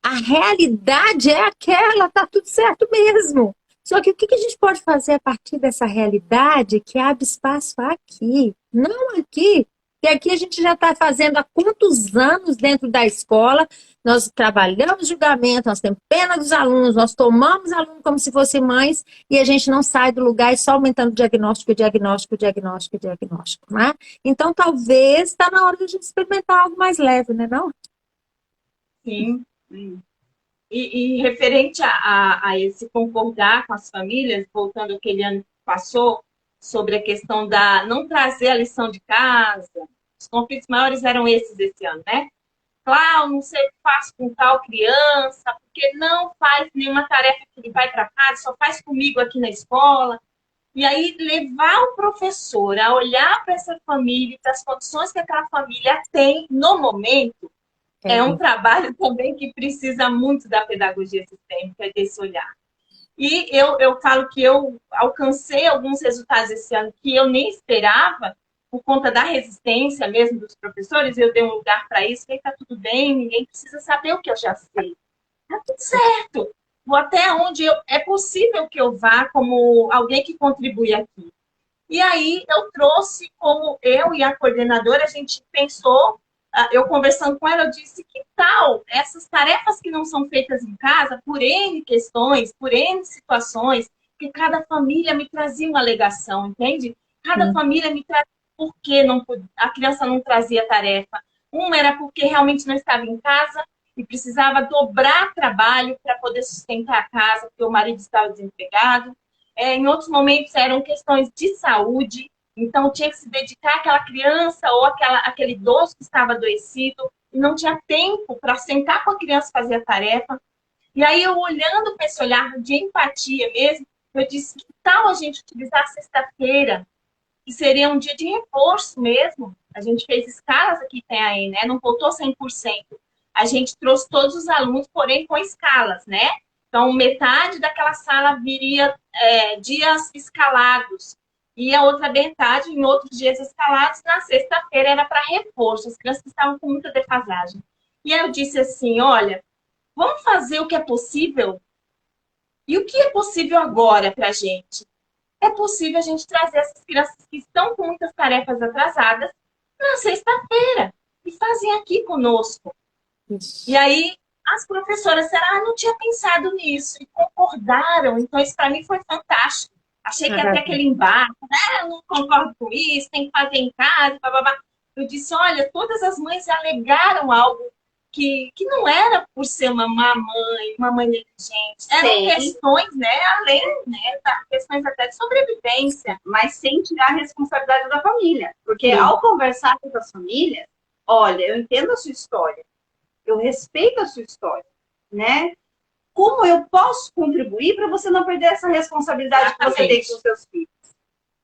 A realidade é aquela, está tudo certo mesmo. Só que o que a gente pode fazer a partir dessa realidade que abre espaço aqui, não aqui. E aqui a gente já está fazendo há quantos anos dentro da escola, nós trabalhamos julgamento, nós temos pena dos alunos, nós tomamos aluno como se fossem mães, e a gente não sai do lugar e só aumentando diagnóstico, diagnóstico, diagnóstico, diagnóstico, né? Então, talvez está na hora de a gente experimentar algo mais leve, né, não? Sim. E referente a esse concordar com as famílias, voltando ao que ele ano passou, sobre a questão da não trazer a lição de casa, os conflitos maiores eram esses esse ano, né? Claro, não sei o que faço com tal criança, porque não faz nenhuma tarefa que ele vai para casa, só faz comigo aqui na escola. E aí levar o professor a olhar para essa família, para as condições que aquela família tem no momento, é um trabalho também que precisa muito da pedagogia sistêmica, desse olhar. E eu falo que eu alcancei alguns resultados esse ano que eu nem esperava, por conta da resistência mesmo dos professores, eu dei um lugar para isso, que está tudo bem, ninguém precisa saber o que eu já sei. Está tudo certo. Vou até onde é possível que eu vá como alguém que contribui aqui. E aí eu trouxe, como eu e a coordenadora, a gente pensou, eu conversando com ela, eu disse, que tal essas tarefas que não são feitas em casa, por N questões, por N situações, que cada família me trazia uma alegação, entende? Cada família me trazia por que a criança não trazia tarefa. Uma era porque realmente não estava em casa, e precisava dobrar trabalho para poder sustentar a casa, porque o marido estava desempregado. Em outros momentos eram questões de saúde, então tinha que se dedicar àquela criança ou aquele idoso que estava adoecido e não tinha tempo para sentar com a criança e fazer a tarefa. E aí eu olhando para esse olhar de empatia mesmo, eu disse, que tal a gente utilizar a sexta-feira, que seria um dia de reforço mesmo? A gente fez escalas aqui tem aí, né? Não voltou 100%. A gente trouxe todos os alunos, porém com escalas, né? Então, metade daquela sala viria dias escalados. E a outra metade, em outros dias escalados, na sexta-feira era para reforço. As crianças estavam com muita defasagem. E aí eu disse assim, olha, vamos fazer o que é possível? E o que é possível agora para a gente? É possível a gente trazer essas crianças que estão com muitas tarefas atrasadas na sexta-feira e fazem aqui conosco. E aí as professoras disseram, não tinha pensado nisso, e concordaram. Então isso para mim foi fantástico. Achei que ia ter aquele embate, né? Não concordo com isso, tem que fazer em casa, blá. Eu disse, olha, todas as mães alegaram algo que não era por ser uma mãe negligente. Eram questões, né, além, né, questões até de sobrevivência. Mas sem tirar a responsabilidade da família. Porque ao conversar com as famílias, olha, eu entendo a sua história, eu respeito a sua história, né? Como eu posso contribuir para você não perder essa responsabilidade que você tem com os seus filhos?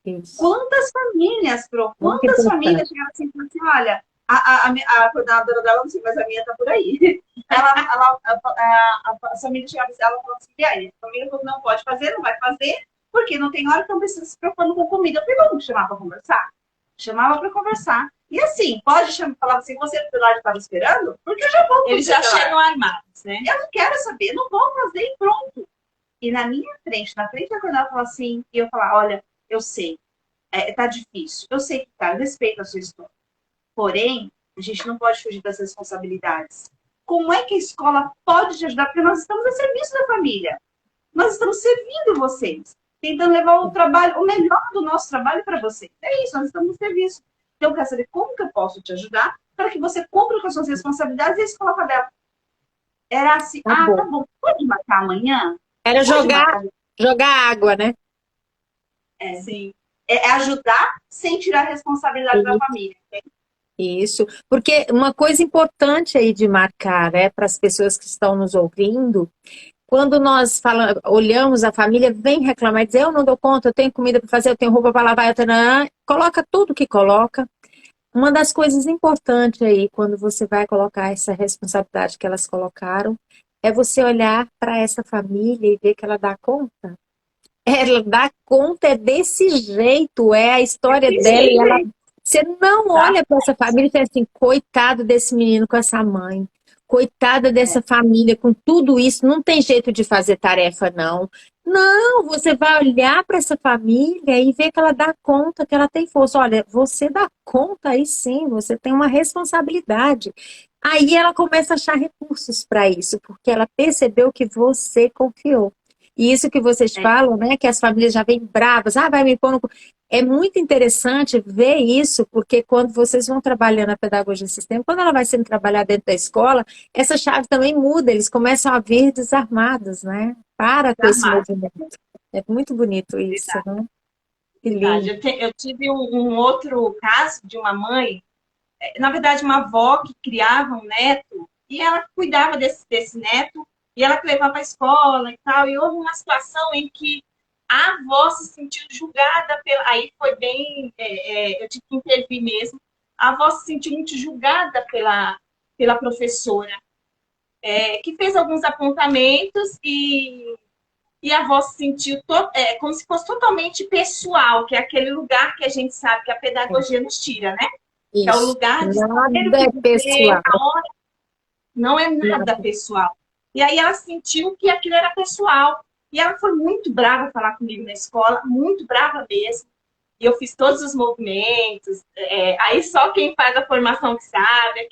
Isso. Quantas famílias chegaram assim e falaram assim, olha, a coordenadora dela, não sei, mas a minha tá por aí. A família chegava assim, ela falou assim, e aí? A família falou, não pode fazer, não vai fazer, porque não tem hora que não precisa se preocupando com comida. Eu falei, vamos chamar para conversar? Chamava para conversar. E assim, pode falar assim, você do lado estava esperando? Porque eu já vou. Eles já chegam armados, né? Eu não quero saber, não vou fazer e pronto. E na minha frente, na frente da coordenadora, falava assim, e eu falava, olha, eu sei, tá difícil, eu sei que tá, eu respeito a sua história. Porém, a gente não pode fugir das responsabilidades. Como é que a escola pode te ajudar? Porque nós estamos a serviço da família. Nós estamos servindo vocês. Tentando levar o melhor do nosso trabalho para vocês. É isso, nós estamos no serviço. Então, eu quero saber como que eu posso te ajudar para que você cumpra com as suas responsabilidades e a escola dela. Era assim, tá bom, pode marcar amanhã? Era jogar água, né? Sim. É ajudar sem tirar a responsabilidade da família. Isso, porque uma coisa importante aí de marcar, né, para as pessoas que estão nos ouvindo, quando nós olhamos a família, vem reclamar e dizer, eu não dou conta, eu tenho comida para fazer, eu tenho roupa para lavar, coloca tudo que coloca. Uma das coisas importantes aí, quando você vai colocar essa responsabilidade que elas colocaram, é você olhar para essa família e ver que ela dá conta. Ela dá conta desse jeito, é a história dela. Você não olha para essa família e pensa assim, coitado desse menino com essa mãe, coitada dessa família com tudo isso, não tem jeito de fazer tarefa, não. Não, você vai olhar para essa família e ver que ela dá conta, que ela tem força. Olha, você dá conta aí sim, você tem uma responsabilidade. Aí ela começa a achar recursos para isso, porque ela percebeu que você confiou. E isso que vocês falam, né, que as famílias já vêm bravas, vai me pôr no... É muito interessante ver isso, porque quando vocês vão trabalhando a pedagogia sistêmica, quando ela vai sendo trabalhada dentro da escola, essa chave também muda, eles começam a vir desarmados, né? Para com esse movimento. É muito bonito isso, né? Que lindo. Eu tive um outro caso de uma mãe, na verdade uma avó que criava um neto, e ela cuidava desse neto, e ela que levava para a escola e tal, e houve uma situação em que a avó se sentiu julgada, aí foi bem, eu tive que intervir mesmo, a avó se sentiu muito julgada pela professora, que fez alguns apontamentos e a avó se sentiu como se fosse totalmente pessoal, que é aquele lugar que a gente sabe que a pedagogia nos tira, né? Isso. Que é o lugar de nada é pessoal. Não é nada pessoal. E aí ela sentiu que aquilo era pessoal. E ela foi muito brava falar comigo na escola, muito brava mesmo. E eu fiz todos os movimentos. Aí só quem faz a formação que sabe,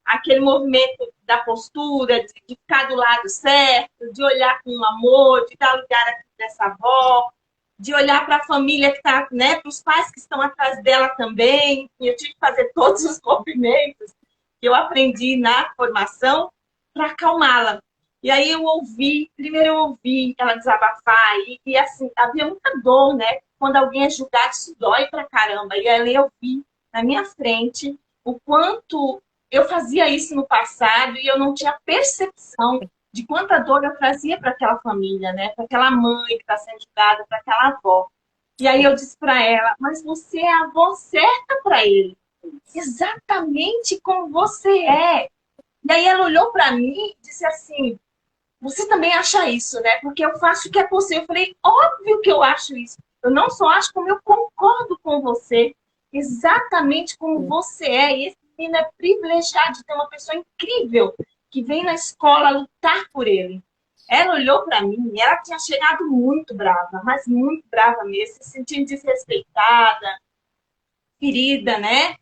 aquele movimento da postura, de ficar do lado certo, de olhar com amor, de dar lugar aqui dessa avó, de olhar para a família que está, né, para os pais que estão atrás dela também. E eu tive que fazer todos os movimentos que eu aprendi na formação. para acalmá-la. E aí primeiro eu ouvi ela desabafar, e assim, havia muita dor, né? Quando alguém é julgado, isso dói pra caramba. E aí eu vi na minha frente o quanto eu fazia isso no passado e eu não tinha percepção de quanta dor eu trazia para aquela família, né? Para aquela mãe que está sendo julgada, para aquela avó. E aí eu disse para ela, mas você é a avó certa para ele. Exatamente como você é. E aí ela olhou para mim e disse assim, você também acha isso, né? Porque eu faço o que é possível. Eu falei, óbvio que eu acho isso. Eu não só acho, como eu concordo com você. Exatamente como você é. E esse menino é privilegiado de ter uma pessoa incrível que vem na escola lutar por ele. Ela olhou para mim e ela tinha chegado muito brava, mas muito brava mesmo, se sentindo desrespeitada, ferida, né?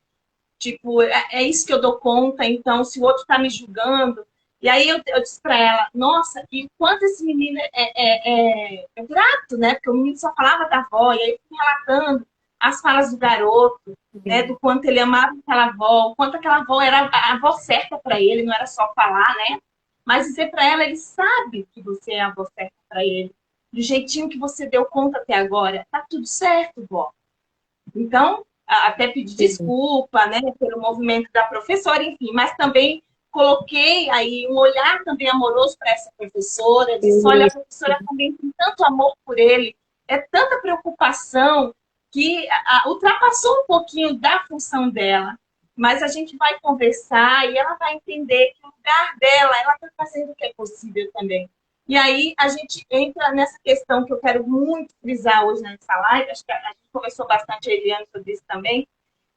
Tipo, é isso que eu dou conta, então, se o outro está me julgando. E aí eu disse para ela, nossa, e quanto esse menino é grato, né? Porque o menino só falava da avó, e aí eu fui relatando as falas do garoto, né? Do quanto ele amava aquela avó, o quanto aquela avó era a avó certa para ele, não era só falar, né? Mas dizer para ela, ele sabe que você é a avó certa para ele. Do jeitinho que você deu conta até agora, tá tudo certo, vó. Então, até pedir desculpa, né, pelo movimento da professora, enfim, mas também coloquei aí um olhar também amoroso para essa professora, disse, olha, a professora também tem tanto amor por ele, é tanta preocupação que ultrapassou um pouquinho da função dela, mas a gente vai conversar e ela vai entender que o lugar dela, ela está fazendo o que é possível também. E aí a gente entra nessa questão que eu quero muito frisar hoje nessa live, acho que a gente conversou bastante, a Eliane, sobre isso também,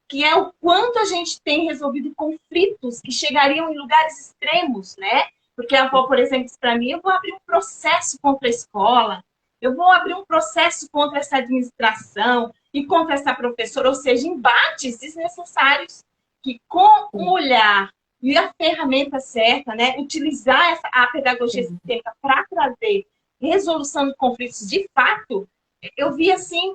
que é o quanto a gente tem resolvido conflitos que chegariam em lugares extremos, né? Porque a avó, por exemplo, disse para mim, eu vou abrir um processo contra a escola, eu vou abrir um processo contra essa administração e contra essa professora, ou seja, embates desnecessários que com um olhar e a ferramenta certa, né? Utilizar a pedagogia sistêmica para trazer resolução de conflitos de fato, eu vi, assim,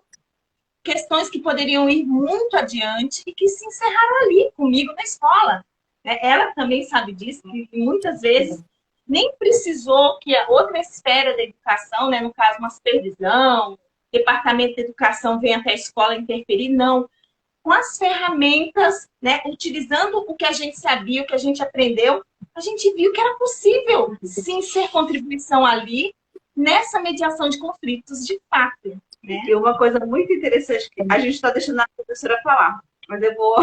questões que poderiam ir muito adiante e que se encerraram ali, comigo na escola. Ela também sabe disso, que muitas vezes nem precisou que a outra esfera da educação, né, no caso uma supervisão, departamento de educação venha até a escola interferir, não. Com as ferramentas, né, utilizando o que a gente sabia, o que a gente aprendeu, a gente viu que era possível, sim, ser contribuição ali, nessa mediação de conflitos de fato. Né? E uma coisa muito interessante, que a gente está deixando a professora falar, mas eu vou...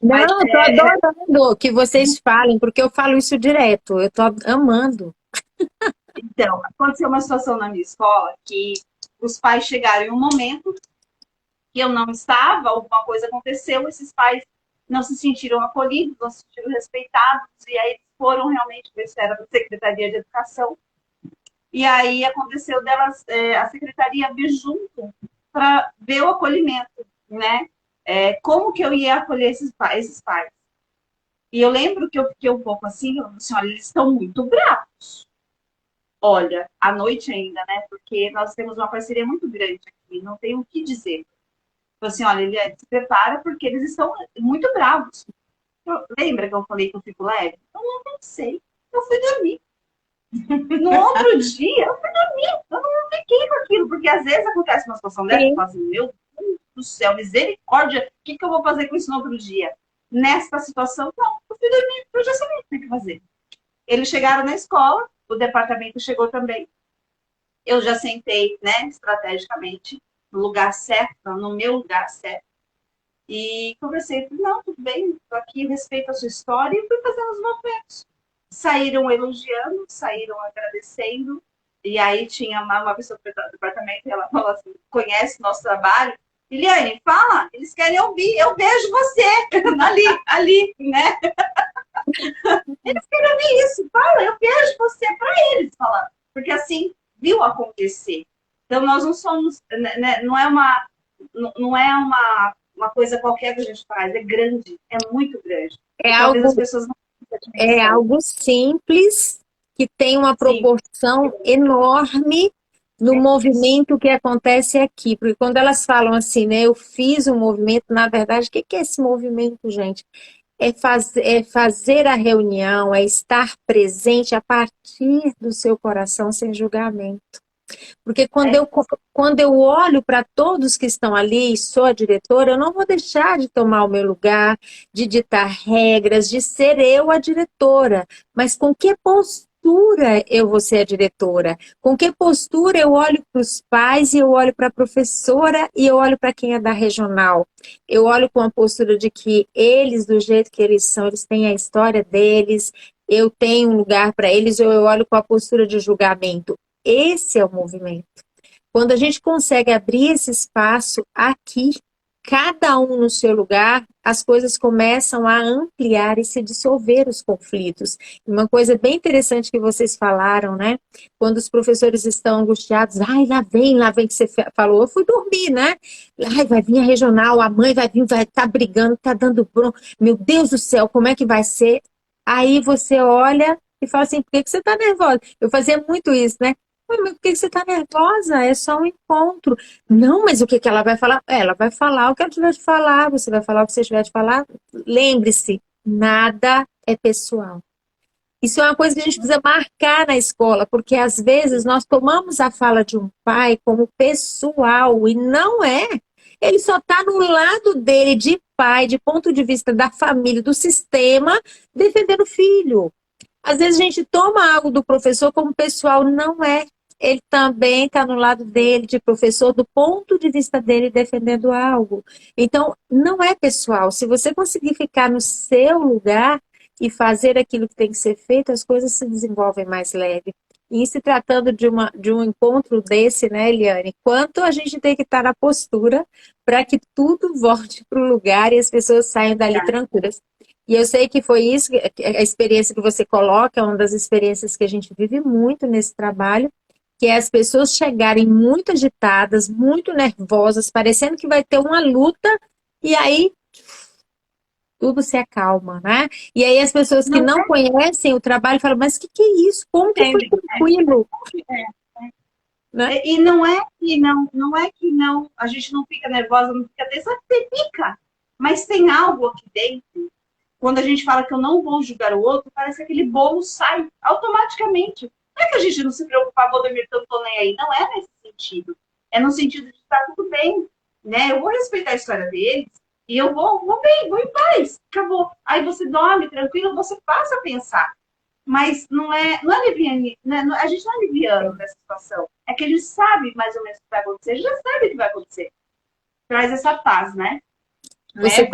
Não, eu tô adorando que vocês falem, porque eu falo isso direto, eu tô amando. Então, aconteceu uma situação na minha escola que os pais chegaram em um momento que eu não estava, alguma coisa aconteceu, esses pais não se sentiram acolhidos, não se sentiram respeitados, e aí foram realmente para a esfera da Secretaria de Educação. E aí aconteceu delas, a secretaria vir junto para ver o acolhimento, né? Como que eu ia acolher esses pais? E eu lembro que eu fiquei um pouco assim, olha, eles estão muito bravos. Olha, à noite ainda, né? Porque nós temos uma parceria muito grande aqui, não tenho o que dizer. Assim, olha, ele se prepara porque eles estão muito bravos. Lembra que eu falei que eu fico leve? Eu não pensei. Eu fui dormir. No outro dia, eu fui dormir. Eu não fiquei com aquilo, porque às vezes acontece uma situação dessa, eu falo assim, meu Deus do céu, misericórdia, o que eu vou fazer com isso no outro dia? Nesta situação, não, eu fui dormir, eu já sabia o que tinha que fazer. Eles chegaram na escola, o departamento chegou também. Eu já sentei, né, estrategicamente, no lugar certo, no meu lugar certo. E conversei, não, tudo bem, estou aqui, respeito a sua história, e fui fazendo os movimentos. Saíram elogiando, saíram agradecendo, e aí tinha uma pessoa do departamento, e ela falou assim, conhece o nosso trabalho? Eliane, fala, eles querem ouvir, eu vejo você, ali, né? Eles querem ouvir isso, fala, eu vejo você, para eles falar, porque assim, viu acontecer. Então, nós não somos, né, não é uma coisa qualquer que a gente faz, é grande, é muito grande. Talvez as pessoas não é algo simples, que tem uma proporção enorme no movimento que acontece aqui. Porque quando elas falam assim, né, eu fiz um movimento, na verdade, o que é esse movimento, gente? é fazer a reunião, é estar presente a partir do seu coração sem julgamento. Porque quando eu olho para todos que estão ali e sou a diretora, eu não vou deixar de tomar o meu lugar, de ditar regras, de ser eu a diretora. Mas com que postura eu vou ser a diretora? Com que postura eu olho para os pais e eu olho para a professora e eu olho para quem é da regional? Eu olho com a postura de que eles, do jeito que eles são, eles têm a história deles, eu tenho um lugar para eles, ou eu olho com a postura de julgamento. Esse é o movimento. Quando a gente consegue abrir esse espaço aqui, cada um no seu lugar, as coisas começam a ampliar e se dissolver os conflitos. Uma coisa bem interessante que vocês falaram, né? Quando os professores estão angustiados, ai, lá vem que você falou, eu fui dormir, né? Ai, vai vir a regional, a mãe vai vir, vai estar brigando, tá dando bronca. Meu Deus do céu, como é que vai ser? Aí você olha e fala assim, por que você tá nervosa? Eu fazia muito isso, né? Mas por que você está nervosa? É só um encontro. Não, mas o que ela vai falar? Ela vai falar o que ela tiver de falar, você vai falar o que você tiver de falar. Lembre-se, nada é pessoal. Isso é uma coisa que a gente precisa marcar na escola, porque às vezes nós tomamos a fala de um pai como pessoal, e não é. Ele só está no lado dele de pai, de ponto de vista da família, do sistema, defendendo o filho. Às vezes a gente toma algo do professor como pessoal, não é. Ele também está no lado dele, de professor, do ponto de vista dele, defendendo algo. Então, não é pessoal. Se você conseguir ficar no seu lugar e fazer aquilo que tem que ser feito, as coisas se desenvolvem mais leve. E se tratando de um encontro desse, né, Eliane? Quanto a gente tem que estar na postura para que tudo volte para o lugar e as pessoas saiam dali tranquilas. E eu sei que foi isso, a experiência que você coloca, é uma das experiências que a gente vive muito nesse trabalho, que é as pessoas chegarem muito agitadas, muito nervosas, parecendo que vai ter uma luta, e aí tudo se acalma, né? E aí as pessoas que não conhecem o trabalho falam, mas o que é isso? Como que foi tranquilo? Né? E não é que não, a gente não fica nervosa, não fica tensa, você fica, mas tem algo aqui dentro. Quando a gente fala que eu não vou julgar o outro, parece que aquele bolo sai automaticamente. Não é que a gente não se preocupar, Valdemir, que eu não tô nem aí. Não é nesse sentido. É no sentido de estar tudo bem, né? Eu vou respeitar a história deles e eu vou bem, vou em paz. Acabou. Aí você dorme tranquilo, você passa a pensar. Mas não é liviano, né? A gente não é liviano nessa situação. É que a gente sabe mais ou menos o que vai acontecer, a gente já sabe o que vai acontecer. Traz essa paz, né? Você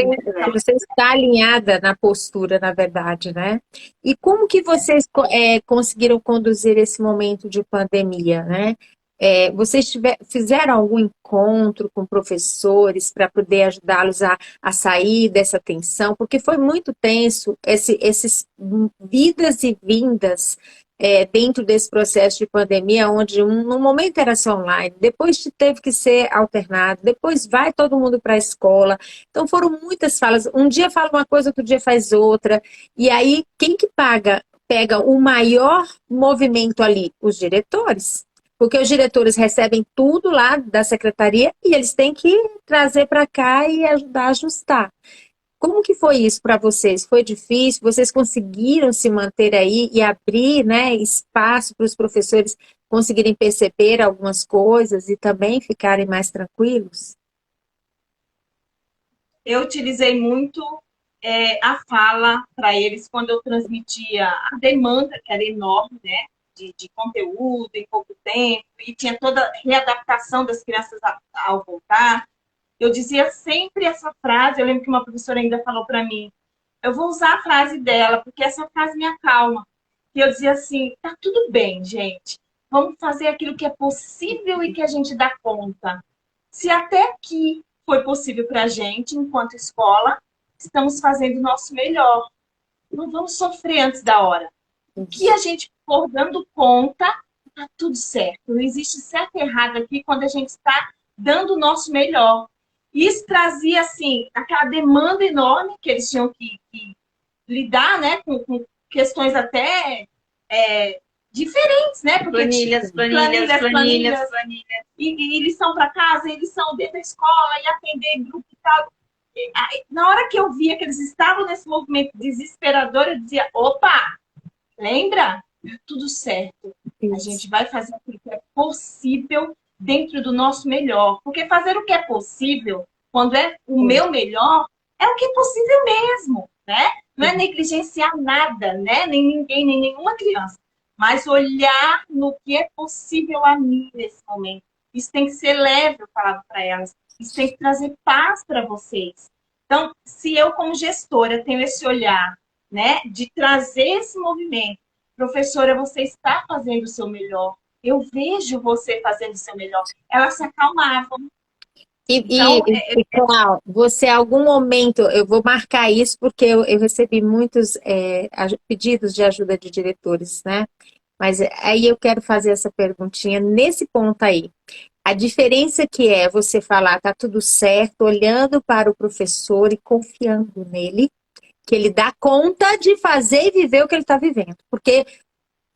está alinhada na postura, na verdade, né? E como que vocês conseguiram conduzir esse momento de pandemia, né? Vocês fizeram algum encontro com professores para poder ajudá-los a sair dessa tensão? Porque foi muito tenso esses vidas e vindas dentro desse processo de pandemia, onde no momento era só online, depois teve que ser alternado, depois vai todo mundo para a escola. Então foram muitas falas. Um dia fala uma coisa, outro dia faz outra. E aí, quem que pega o maior movimento ali? Os diretores. Porque os diretores recebem tudo lá da secretaria e eles têm que trazer para cá e ajudar a ajustar. Como que foi isso para vocês? Foi difícil? Vocês conseguiram se manter aí e abrir, né, espaço para os professores conseguirem perceber algumas coisas e também ficarem mais tranquilos? Eu utilizei muito a fala para eles quando eu transmitia a demanda, que era enorme, né, de conteúdo em pouco tempo, e tinha toda a readaptação das crianças ao voltar. Eu dizia sempre essa frase, eu lembro que uma professora ainda falou para mim, eu vou usar a frase dela, porque essa frase me acalma. E eu dizia assim, tá tudo bem, gente. Vamos fazer aquilo que é possível e que a gente dá conta. Se até aqui foi possível para a gente, enquanto escola, estamos fazendo o nosso melhor. Não vamos sofrer antes da hora. O que a gente for dando conta, tá tudo certo. Não existe certo e errado aqui quando a gente está dando o nosso melhor. Isso trazia, assim, aquela demanda enorme que eles tinham que lidar, né, com questões até diferentes, né? Porque planilhas. E lição para casa, e lição dentro da escola, e atender grupo e tal. Na hora que eu via que eles estavam nesse movimento desesperador, eu dizia, opa, lembra? Tudo certo. A Isso. gente vai fazer aquilo que é possível dentro do nosso melhor. Porque fazer o que é possível, quando é o meu melhor, é o que é possível mesmo, né? Não é negligenciar nada, né? Nem ninguém, nem nenhuma criança. Mas olhar no que é possível a mim nesse momento. Isso tem que ser leve, eu falava para elas. Isso tem que trazer paz para vocês. Então, se eu, como gestora, tenho esse olhar, né, de trazer esse movimento, professora, você está fazendo o seu melhor. Eu vejo você fazendo o seu melhor. Elas se acalmavam. Então, Clau, você, em algum momento, eu vou marcar isso porque eu recebi muitos pedidos de ajuda de diretores, né? Mas aí eu quero fazer essa perguntinha nesse ponto aí. A diferença que é você falar, tá tudo certo, olhando para o professor e confiando nele, que ele dá conta de fazer e viver o que ele está vivendo. Porque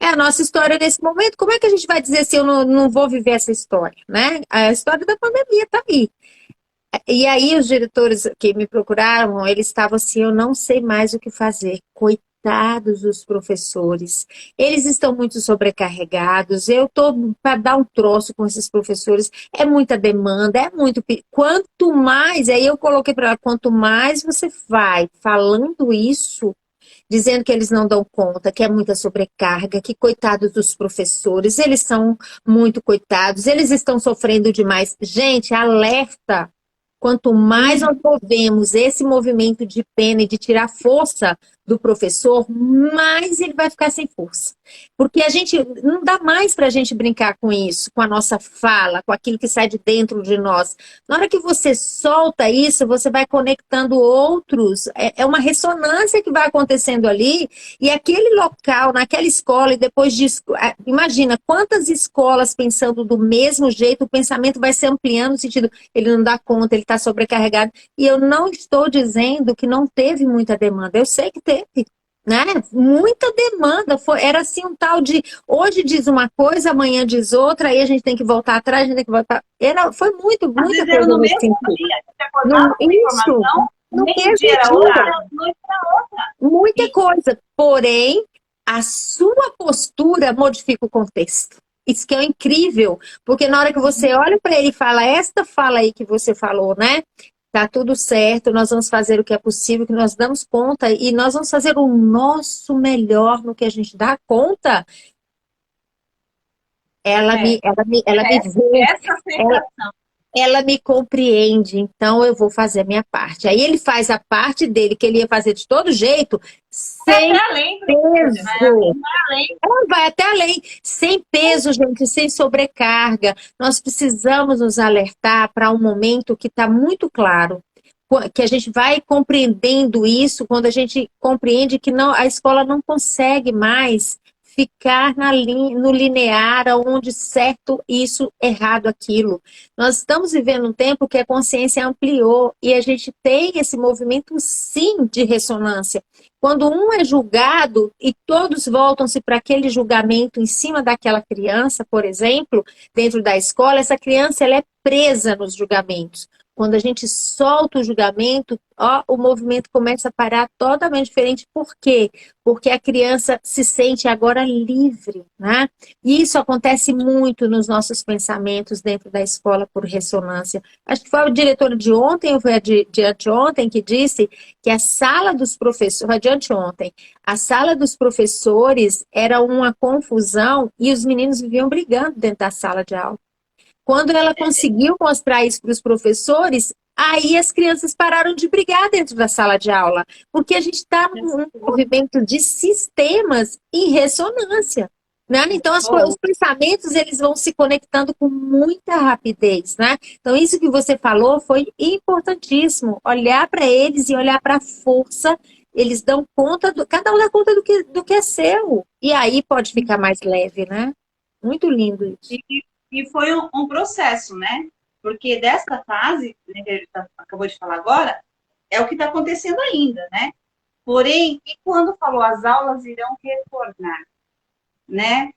é a nossa história nesse momento. Como é que a gente vai dizer se eu não vou viver essa história, né? A história da pandemia está aí. E aí os diretores que me procuraram, eles estavam assim, eu não sei mais o que fazer. Coitados dos professores. Eles estão muito sobrecarregados. Eu estou para dar um troço com esses professores. É muita demanda, é muito. Quanto mais, aí eu coloquei para ela, quanto mais você vai falando isso, dizendo que eles não dão conta, que é muita sobrecarga, que coitados dos professores, eles são muito coitados, eles estão sofrendo demais. Gente, alerta! Quanto mais nós movemos esse movimento de pena e de tirar força do professor, mais ele vai ficar sem força. Porque a gente não dá mais para a gente brincar com isso, com a nossa fala, com aquilo que sai de dentro de nós. Na hora que você solta isso, você vai conectando outros. É uma ressonância que vai acontecendo ali. E aquele local, naquela escola, e depois disso, imagina quantas escolas pensando do mesmo jeito, o pensamento vai se ampliando no sentido, ele não dá conta, ele está sobrecarregado. E eu não estou dizendo que não teve muita demanda. Eu sei que teve, né? Muita demanda. Era assim um tal de hoje diz uma coisa, amanhã diz outra, aí a gente tem que voltar atrás, a gente tem que voltar. Foi muita Às vezes era coisa no nesse mesmo sentido. dia, você acordava com Isso, informação, no meio mesmo dia era dia. outra, noite era outra. Muita coisa. Porém, a sua postura modifica o contexto. Isso que é incrível, porque na hora que você olha para ele e fala, esta fala aí que você falou, né? Tá tudo certo, nós vamos fazer o que é possível, que nós damos conta, e nós vamos fazer o nosso melhor no que a gente dá conta. Ela me vê, essa sensação. ela me compreende, então eu vou fazer a minha parte. Aí ele faz a parte dele, que ele ia fazer de todo jeito, Vai sem até além, peso. vai além. Ela vai até além, sem peso, gente, sem sobrecarga. Nós precisamos nos alertar para um momento que está muito claro, que a gente vai compreendendo isso quando a gente compreende que não, a escola não consegue mais ficar no linear onde certo isso, errado aquilo. Nós estamos vivendo um tempo que a consciência ampliou e a gente tem esse movimento sim de ressonância. Quando um é julgado e todos voltam-se para aquele julgamento em cima daquela criança, por exemplo, dentro da escola, essa criança ela é presa nos julgamentos. Quando a gente solta o julgamento, o movimento começa a parar totalmente diferente. Por quê? Porque a criança se sente agora livre, né? E isso acontece muito nos nossos pensamentos dentro da escola por ressonância. Acho que foi o diretor de ontem, ou foi a de anteontem, que disse que a sala dos professores, foi de anteontem, a sala dos professores era uma confusão e os meninos viviam brigando dentro da sala de aula. Quando ela conseguiu mostrar isso para os professores, aí as crianças pararam de brigar dentro da sala de aula, porque a gente está num movimento de sistemas em ressonância, né? Então, os pensamentos eles vão se conectando com muita rapidez, né? Então, isso que você falou foi importantíssimo, olhar para eles e olhar para a força, eles dão conta, cada um dá conta do que é seu, e aí pode ficar mais leve, né? Muito lindo isso. E foi um processo, né? Porque desta fase, né, que a gente acabou de falar agora, é o que está acontecendo ainda, né? Porém, e quando falou as aulas irão retornar, né?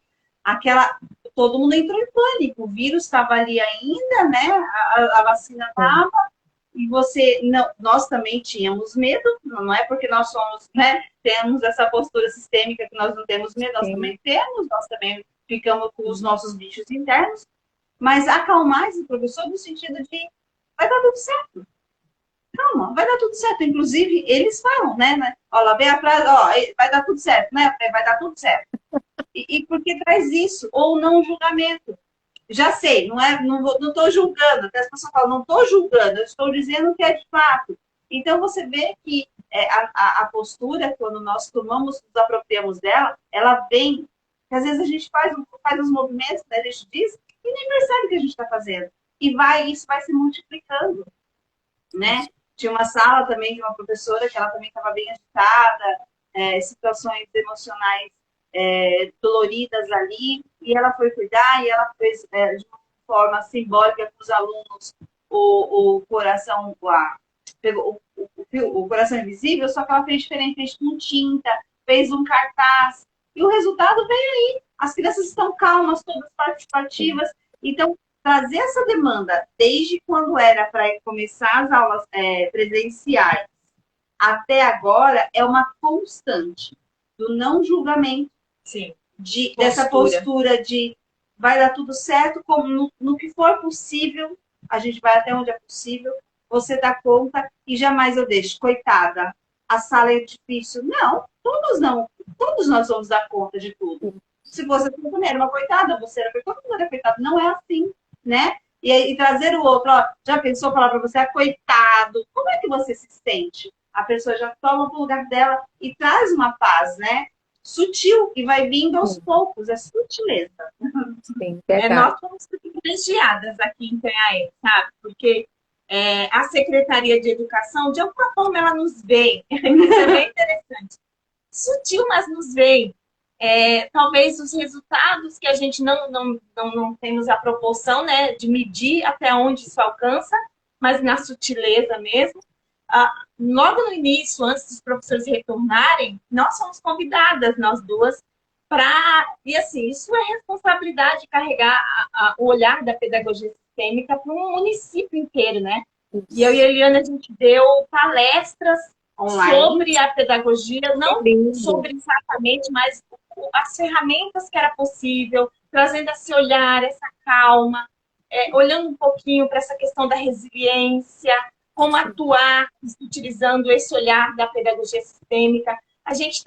Todo mundo entrou em pânico, o vírus estava ali ainda, né? A vacina estava, e você não, nós também tínhamos medo, não é porque nós somos, né, temos essa postura sistêmica que nós não temos medo, nós Sim. também temos, nós também ficamos com os nossos bichos internos, mas acalmar esse professor no sentido de vai dar tudo certo. Calma, vai dar tudo certo. Inclusive, eles falam, né? Ó, lá vem a frase, ó, vai dar tudo certo, né? Vai dar tudo certo. E porque traz isso, ou não julgamento. Já sei, não estou julgando, até as pessoas falam, não estou julgando, eu estou dizendo que é de fato. Então, você vê que a postura, quando nós tomamos, nos apropriamos dela, ela vem, que às vezes a gente faz os movimentos, né, a gente diz, e nem percebe o que a gente está fazendo. E isso vai se multiplicando, né? Tinha uma sala também de uma professora que ela também estava bem agitada, situações emocionais doloridas ali, e ela foi cuidar e ela fez de uma forma simbólica com os alunos o coração, pegou o coração invisível, só que ela fez diferente, fez com tinta, fez um cartaz, e o resultado veio aí. As crianças estão calmas, todas participativas, então trazer essa demanda desde quando era para começar as aulas presenciais até agora é uma constante do não julgamento. Sim. Dessa postura de vai dar tudo certo, como no que for possível, a gente vai até onde é possível, você dá conta e jamais eu deixo, coitada, a sala é difícil. Não, todos nós vamos dar conta de tudo. Se você também era uma coitada, você era coitada, todo mundo era coitado. Não é assim, né? E trazer o outro, ó, já pensou falar para você, coitado, como é que você se sente? A pessoa já toma pro lugar dela e traz uma paz, né? Sutil, e vai vindo aos poucos, é sutileza. Sim, nós somos privilegiadas aqui em Itanhaém, sabe? Porque a Secretaria de Educação, de alguma forma, ela nos vê. Isso é bem interessante. Sutil, mas nos vê. Talvez os resultados que a gente não temos a proporção, né, de medir até onde isso alcança, mas na sutileza mesmo. Logo no início, antes dos professores retornarem, nós fomos convidadas, nós duas, e assim, isso é responsabilidade de carregar o olhar da pedagogia sistêmica para um município inteiro, né? E eu e a Eliana, a gente deu palestras online sobre a pedagogia, não sobre exatamente, mas as ferramentas que era possível, trazendo esse olhar, essa calma, olhando um pouquinho para essa questão da resiliência, como atuar utilizando esse olhar da pedagogia sistêmica. A gente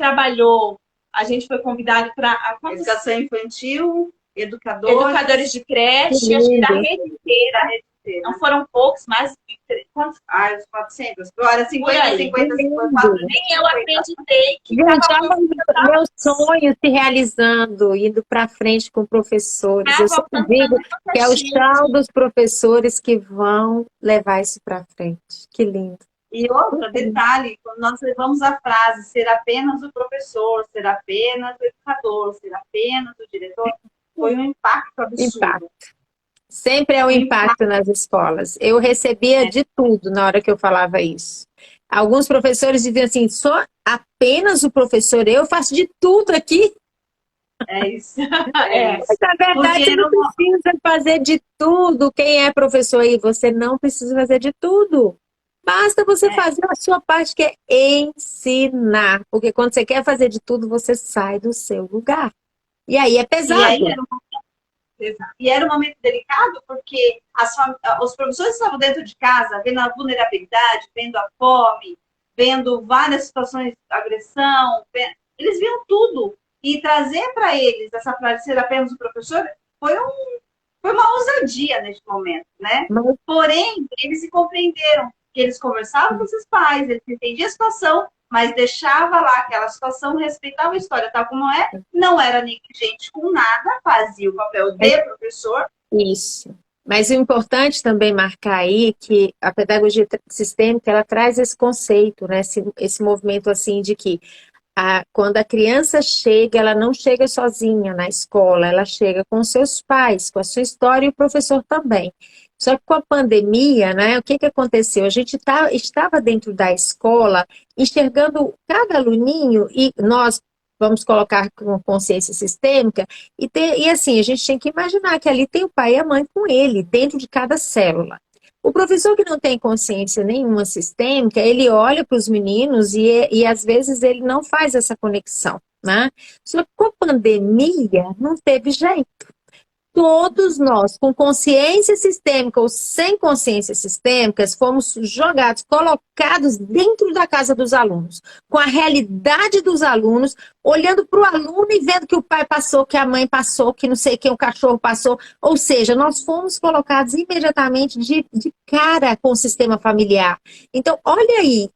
foi convidado para educação infantil, educadores de creche, acho que da rede inteira. Não foram poucos, mas quantos? Os 400. Agora 50. Nem eu acreditei que meu sonho se realizando, indo para frente com professores. Eu sempre digo que é o chão dos professores que vão levar isso para frente. Que lindo. E outro detalhe, quando nós levamos a frase ser apenas o professor, ser apenas o educador, ser apenas o diretor, foi um impacto absurdo. Sempre é um impacto nas escolas. Eu recebia de tudo na hora que eu falava isso. Alguns professores diziam assim, só apenas o professor, eu faço de tudo aqui. É isso. Mas, na verdade, você não precisa fazer de tudo. Quem é professor aí, você não precisa fazer de tudo. Basta você fazer a sua parte, que é ensinar. Porque quando você quer fazer de tudo, você sai do seu lugar. E aí é pesado. E era um momento delicado, porque os professores estavam dentro de casa, vendo a vulnerabilidade, vendo a fome, vendo várias situações de agressão, eles viam tudo. E trazer para eles essa frase ser apenas o professor foi uma ousadia neste momento, né? Porém, eles se compreenderam, que eles conversavam com seus pais, eles entendiam a situação, mas deixava lá aquela situação, respeitava a história tal como é, não era negligente com nada, fazia o papel de professor. Isso. Mas o importante também marcar aí que a pedagogia sistêmica, ela traz esse conceito, né? Esse movimento assim de que quando a criança chega, ela não chega sozinha na escola, ela chega com seus pais, com a sua história e o professor também. Só que com a pandemia, né, o que aconteceu? A gente estava dentro da escola, enxergando cada aluninho, e nós vamos colocar com consciência sistêmica, e assim, a gente tem que imaginar que ali tem o pai e a mãe com ele, dentro de cada célula. O professor que não tem consciência nenhuma sistêmica, ele olha para os meninos e às vezes ele não faz essa conexão, né? Só que com a pandemia não teve jeito. Todos nós, com consciência sistêmica ou sem consciência sistêmica, fomos jogados, colocados dentro da casa dos alunos, com a realidade dos alunos, olhando para o aluno e vendo que o pai passou, que a mãe passou, que não sei quem o cachorro passou. Ou seja, nós fomos colocados imediatamente de cara com o sistema familiar. Então, olha aí.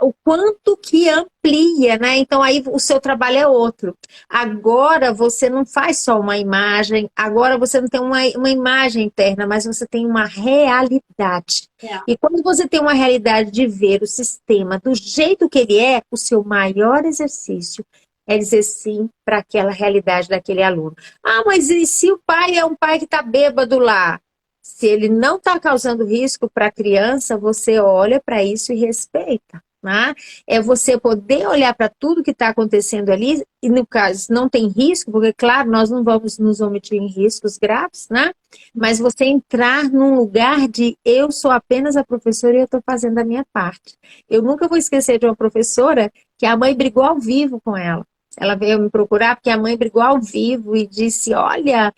O quanto que amplia, né? Então aí o seu trabalho é outro. Agora você não faz só uma imagem, agora você não tem uma imagem interna, mas você tem uma realidade. É. E quando você tem uma realidade de ver o sistema do jeito que ele é, o seu maior exercício é dizer sim para aquela realidade daquele aluno. Ah, mas e se o pai é um pai que está bêbado lá? Se ele não está causando risco para a criança, você olha para isso e respeita. Né? É você poder olhar para tudo que está acontecendo ali, e no caso não tem risco, porque claro, nós não vamos nos omitir em riscos graves, né? Mas você entrar num lugar de eu sou apenas a professora e eu estou fazendo a minha parte. Eu nunca vou esquecer de uma professora que a mãe brigou ao vivo com ela. Ela veio me procurar porque a mãe brigou ao vivo e disse, olha,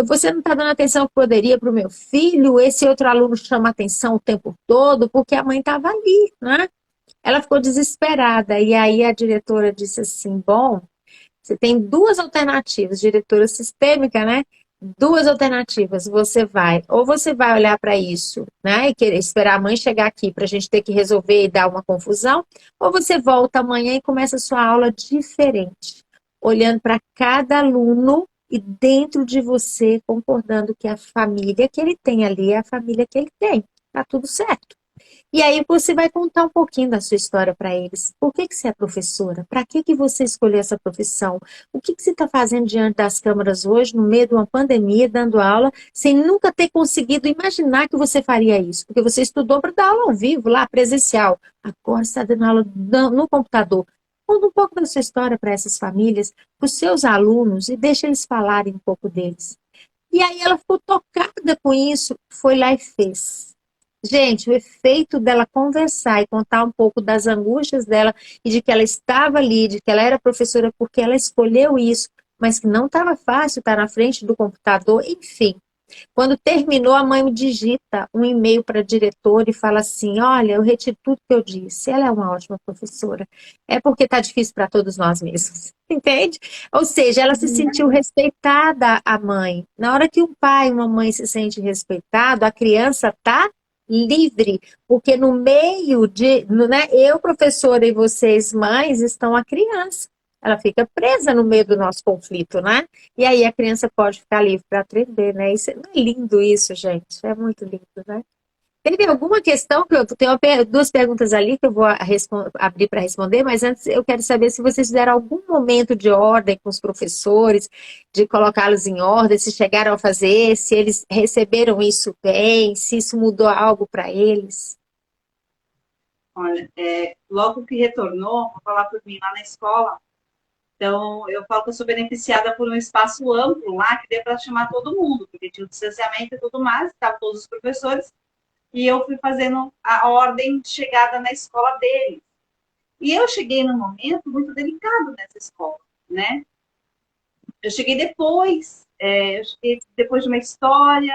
você não está dando atenção que poderia para o meu filho, esse outro aluno chama atenção o tempo todo, porque a mãe estava ali, né? Ela ficou desesperada, e aí a diretora disse assim, bom, você tem duas alternativas, diretora sistêmica, né? Duas alternativas, ou você vai olhar para isso, né? E querer esperar a mãe chegar aqui para a gente ter que resolver e dar uma confusão, ou você volta amanhã e começa a sua aula diferente, olhando para cada aluno e dentro de você concordando que a família que ele tem ali é a família que ele tem. Tá tudo certo. E aí você vai contar um pouquinho da sua história para eles. Por que você é professora? Para que você escolheu essa profissão? O que você está fazendo diante das câmeras hoje, no meio de uma pandemia, dando aula, sem nunca ter conseguido imaginar que você faria isso? Porque você estudou para dar aula ao vivo, lá, presencial. Agora você está dando aula no computador. Conta um pouco da sua história para essas famílias, para os seus alunos, e deixa eles falarem um pouco deles. E aí ela ficou tocada com isso, foi lá e fez. Gente, o efeito dela conversar e contar um pouco das angústias dela e de que ela estava ali, de que ela era professora porque ela escolheu isso, mas que não estava fácil estar na frente do computador, enfim. Quando terminou, a mãe me digita um e-mail para a diretora e fala assim, olha, eu retiro tudo que eu disse, ela é uma ótima professora, é porque está difícil para todos nós mesmos, entende? Ou seja, ela se sentiu respeitada, a mãe. Na hora que um pai e uma mãe se sente respeitado, a criança está livre, porque no meio de, né, eu, professora, e vocês, mães, estão a criança. Ela fica presa no meio do nosso conflito, né? E aí a criança pode ficar livre para aprender, né? Isso, não é lindo isso, gente? É muito lindo, né? Teve alguma questão, que eu tenho duas perguntas ali que eu vou abrir para responder, mas antes eu quero saber se vocês fizeram algum momento de ordem com os professores, de colocá-los em ordem, se chegaram a fazer, se eles receberam isso bem, se isso mudou algo para eles. Olha, logo que retornou, vou falar por mim lá na escola, então eu falo que eu sou beneficiada por um espaço amplo lá, que deu para chamar todo mundo, porque tinha o distanciamento e tudo mais, estavam todos os professores, e eu fui fazendo a ordem de chegada na escola deles. E eu cheguei num momento muito delicado nessa escola, né? Eu cheguei depois de uma história,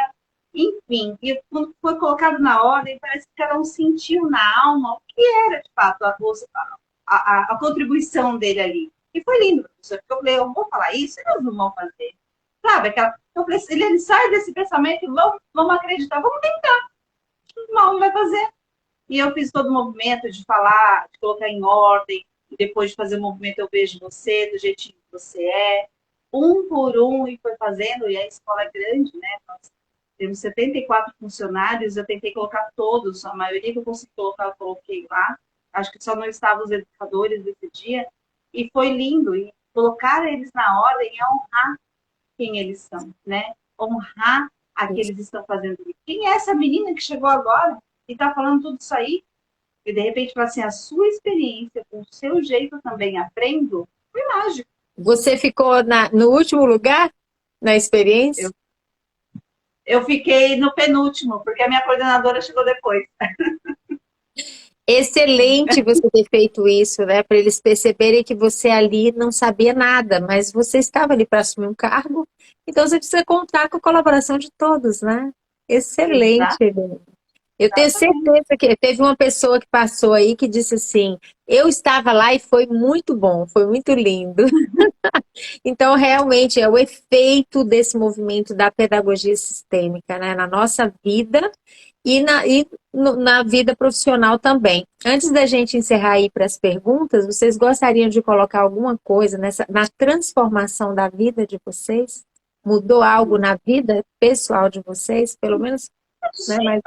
enfim, e quando foi colocado na ordem, parece que cada um sentiu na alma o que era, de fato, a contribuição dele ali. E foi lindo, professor, porque eu falei, eu vou falar isso, eles não vão fazer. Sabe, eu falei, ele sai desse pensamento, vamos acreditar, vamos tentar. Mal não vai fazer. E eu fiz todo o movimento de falar, de colocar em ordem, e depois de fazer o movimento eu vejo você, do jeitinho que você é, um por um, e foi fazendo, e a escola é grande, né? Nós temos 74 funcionários, eu tentei colocar todos, a maioria que eu consegui colocar, eu coloquei lá, acho que só não estavam os educadores desse dia, e foi lindo, e colocar eles na ordem é honrar quem eles são, né? Honrar a que eles estão fazendo. Quem é essa menina que chegou agora e está falando tudo isso aí? E de repente fala assim, a sua experiência, com o seu jeito eu também aprendo, foi mágico. Você ficou no último lugar na experiência? Eu fiquei no penúltimo, porque a minha coordenadora chegou depois. Excelente você ter feito isso, né? Para eles perceberem que você ali não sabia nada, mas você estava ali para assumir um cargo, então você precisa contar com a colaboração de todos, né? Excelente, Helena. Eu tenho Exatamente. certeza que teve uma pessoa que passou aí que disse assim: eu estava lá e foi muito bom, foi muito lindo. Então, realmente, é o efeito desse movimento da pedagogia sistêmica, né, na nossa vida na vida profissional também. Antes da gente encerrar aí para as perguntas, vocês gostariam de colocar alguma coisa na transformação da vida de vocês? Mudou algo na vida pessoal de vocês? Pelo menos, né? Mas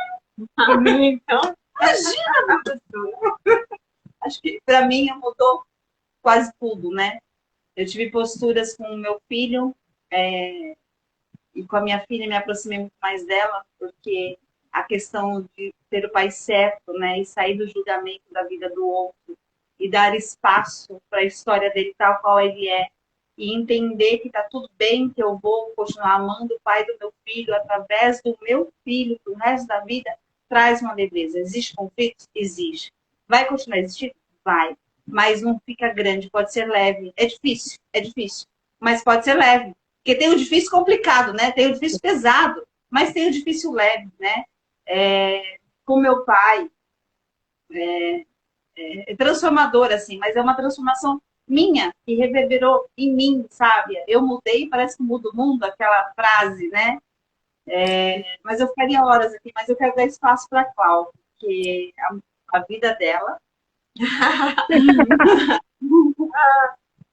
Então, Imagina, professora. Acho que para mim mudou quase tudo, né? Eu tive posturas com o meu filho, e com a minha filha me aproximei muito mais dela, porque a questão de ter o pai certo, né, e sair do julgamento da vida do outro e dar espaço para a história dele tal qual ele é e entender que está tudo bem, que eu vou continuar amando o pai do meu filho através do meu filho pro resto da vida, traz uma leveza. Existe conflito? Existe. Vai continuar existindo? Vai. Mas não fica grande, pode ser leve. É difícil, mas pode ser leve. Porque tem o difícil complicado, né? Tem o difícil pesado, mas tem o difícil leve, né? Com meu pai, é transformador, assim, mas é uma transformação minha, que reverberou em mim, sabe? Eu mudei, parece que muda o mundo, aquela frase, né? Mas eu ficaria horas aqui, mas eu quero dar espaço para a Cláudia, porque a vida dela.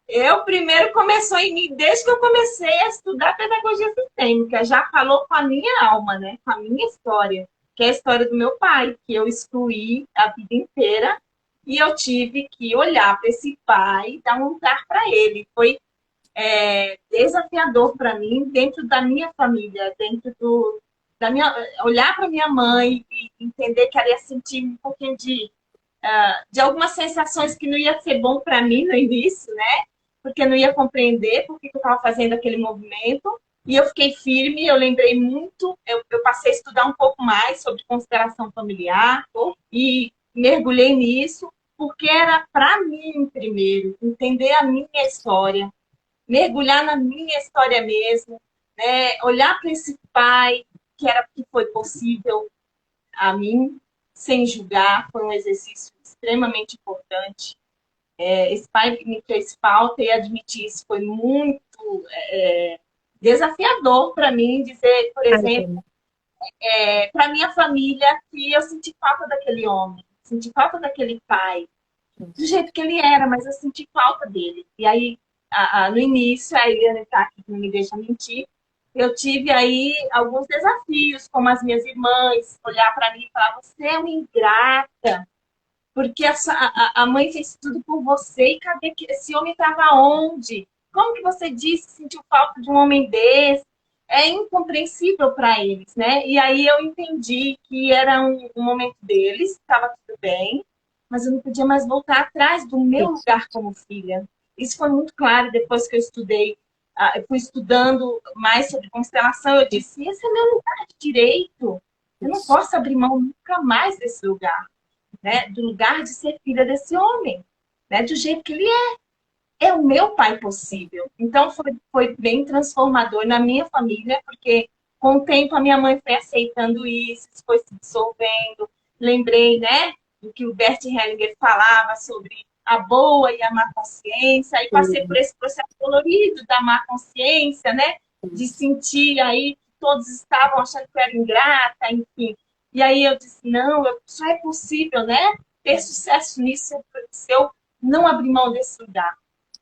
eu primeiro começou em mim, desde que eu comecei a estudar pedagogia sistêmica, já falou com a minha alma, né? Com a minha história, que é a história do meu pai, que eu excluí a vida inteira e eu tive que olhar para esse pai e dar um lugar para ele. Foi desafiador para mim dentro da minha família, dentro da minha olhar para minha mãe e entender que ela ia sentir um pouquinho de algumas sensações que não ia ser bom para mim no início, né? Porque eu não ia compreender por que eu estava fazendo aquele movimento. E eu fiquei firme, eu lembrei muito, eu passei a estudar um pouco mais sobre constelação familiar e mergulhei nisso, porque era para mim primeiro, entender a minha história, mergulhar na minha história mesmo, né? Olhar para esse pai que foi possível a mim, sem julgar, foi um exercício extremamente importante. Esse pai que me fez falta e admitir isso foi muito desafiador para mim dizer, por exemplo, para minha família que eu senti falta daquele homem, senti falta daquele pai, do jeito que ele era, mas eu senti falta dele. E aí, no início, a Eliana está aqui, que não me deixa mentir, eu tive aí alguns desafios, como as minhas irmãs, olhar para mim e falar, você é uma ingrata, porque a mãe fez tudo por você e cadê que esse homem estava onde? Como que você disse que sentiu falta de um homem desse? É incompreensível para eles, né? E aí eu entendi que era um momento deles, estava tudo bem, mas eu não podia mais voltar atrás do meu lugar como filha. Isso foi muito claro depois que eu estudei, eu fui estudando mais sobre constelação, eu disse, esse é meu lugar de direito, eu não posso abrir mão nunca mais desse lugar, né? Do lugar de ser filha desse homem, né? Do jeito que ele é o meu pai possível. Então foi bem transformador na minha família, porque com o tempo a minha mãe foi aceitando isso foi se dissolvendo. Lembrei, né, do que o Bert Hellinger falava sobre a boa e a má consciência, e passei por esse processo colorido da má consciência, né, de sentir aí que todos estavam achando que eu era ingrata, enfim. E aí eu disse, não, só é possível, né, ter sucesso nisso se eu não abrir mão desse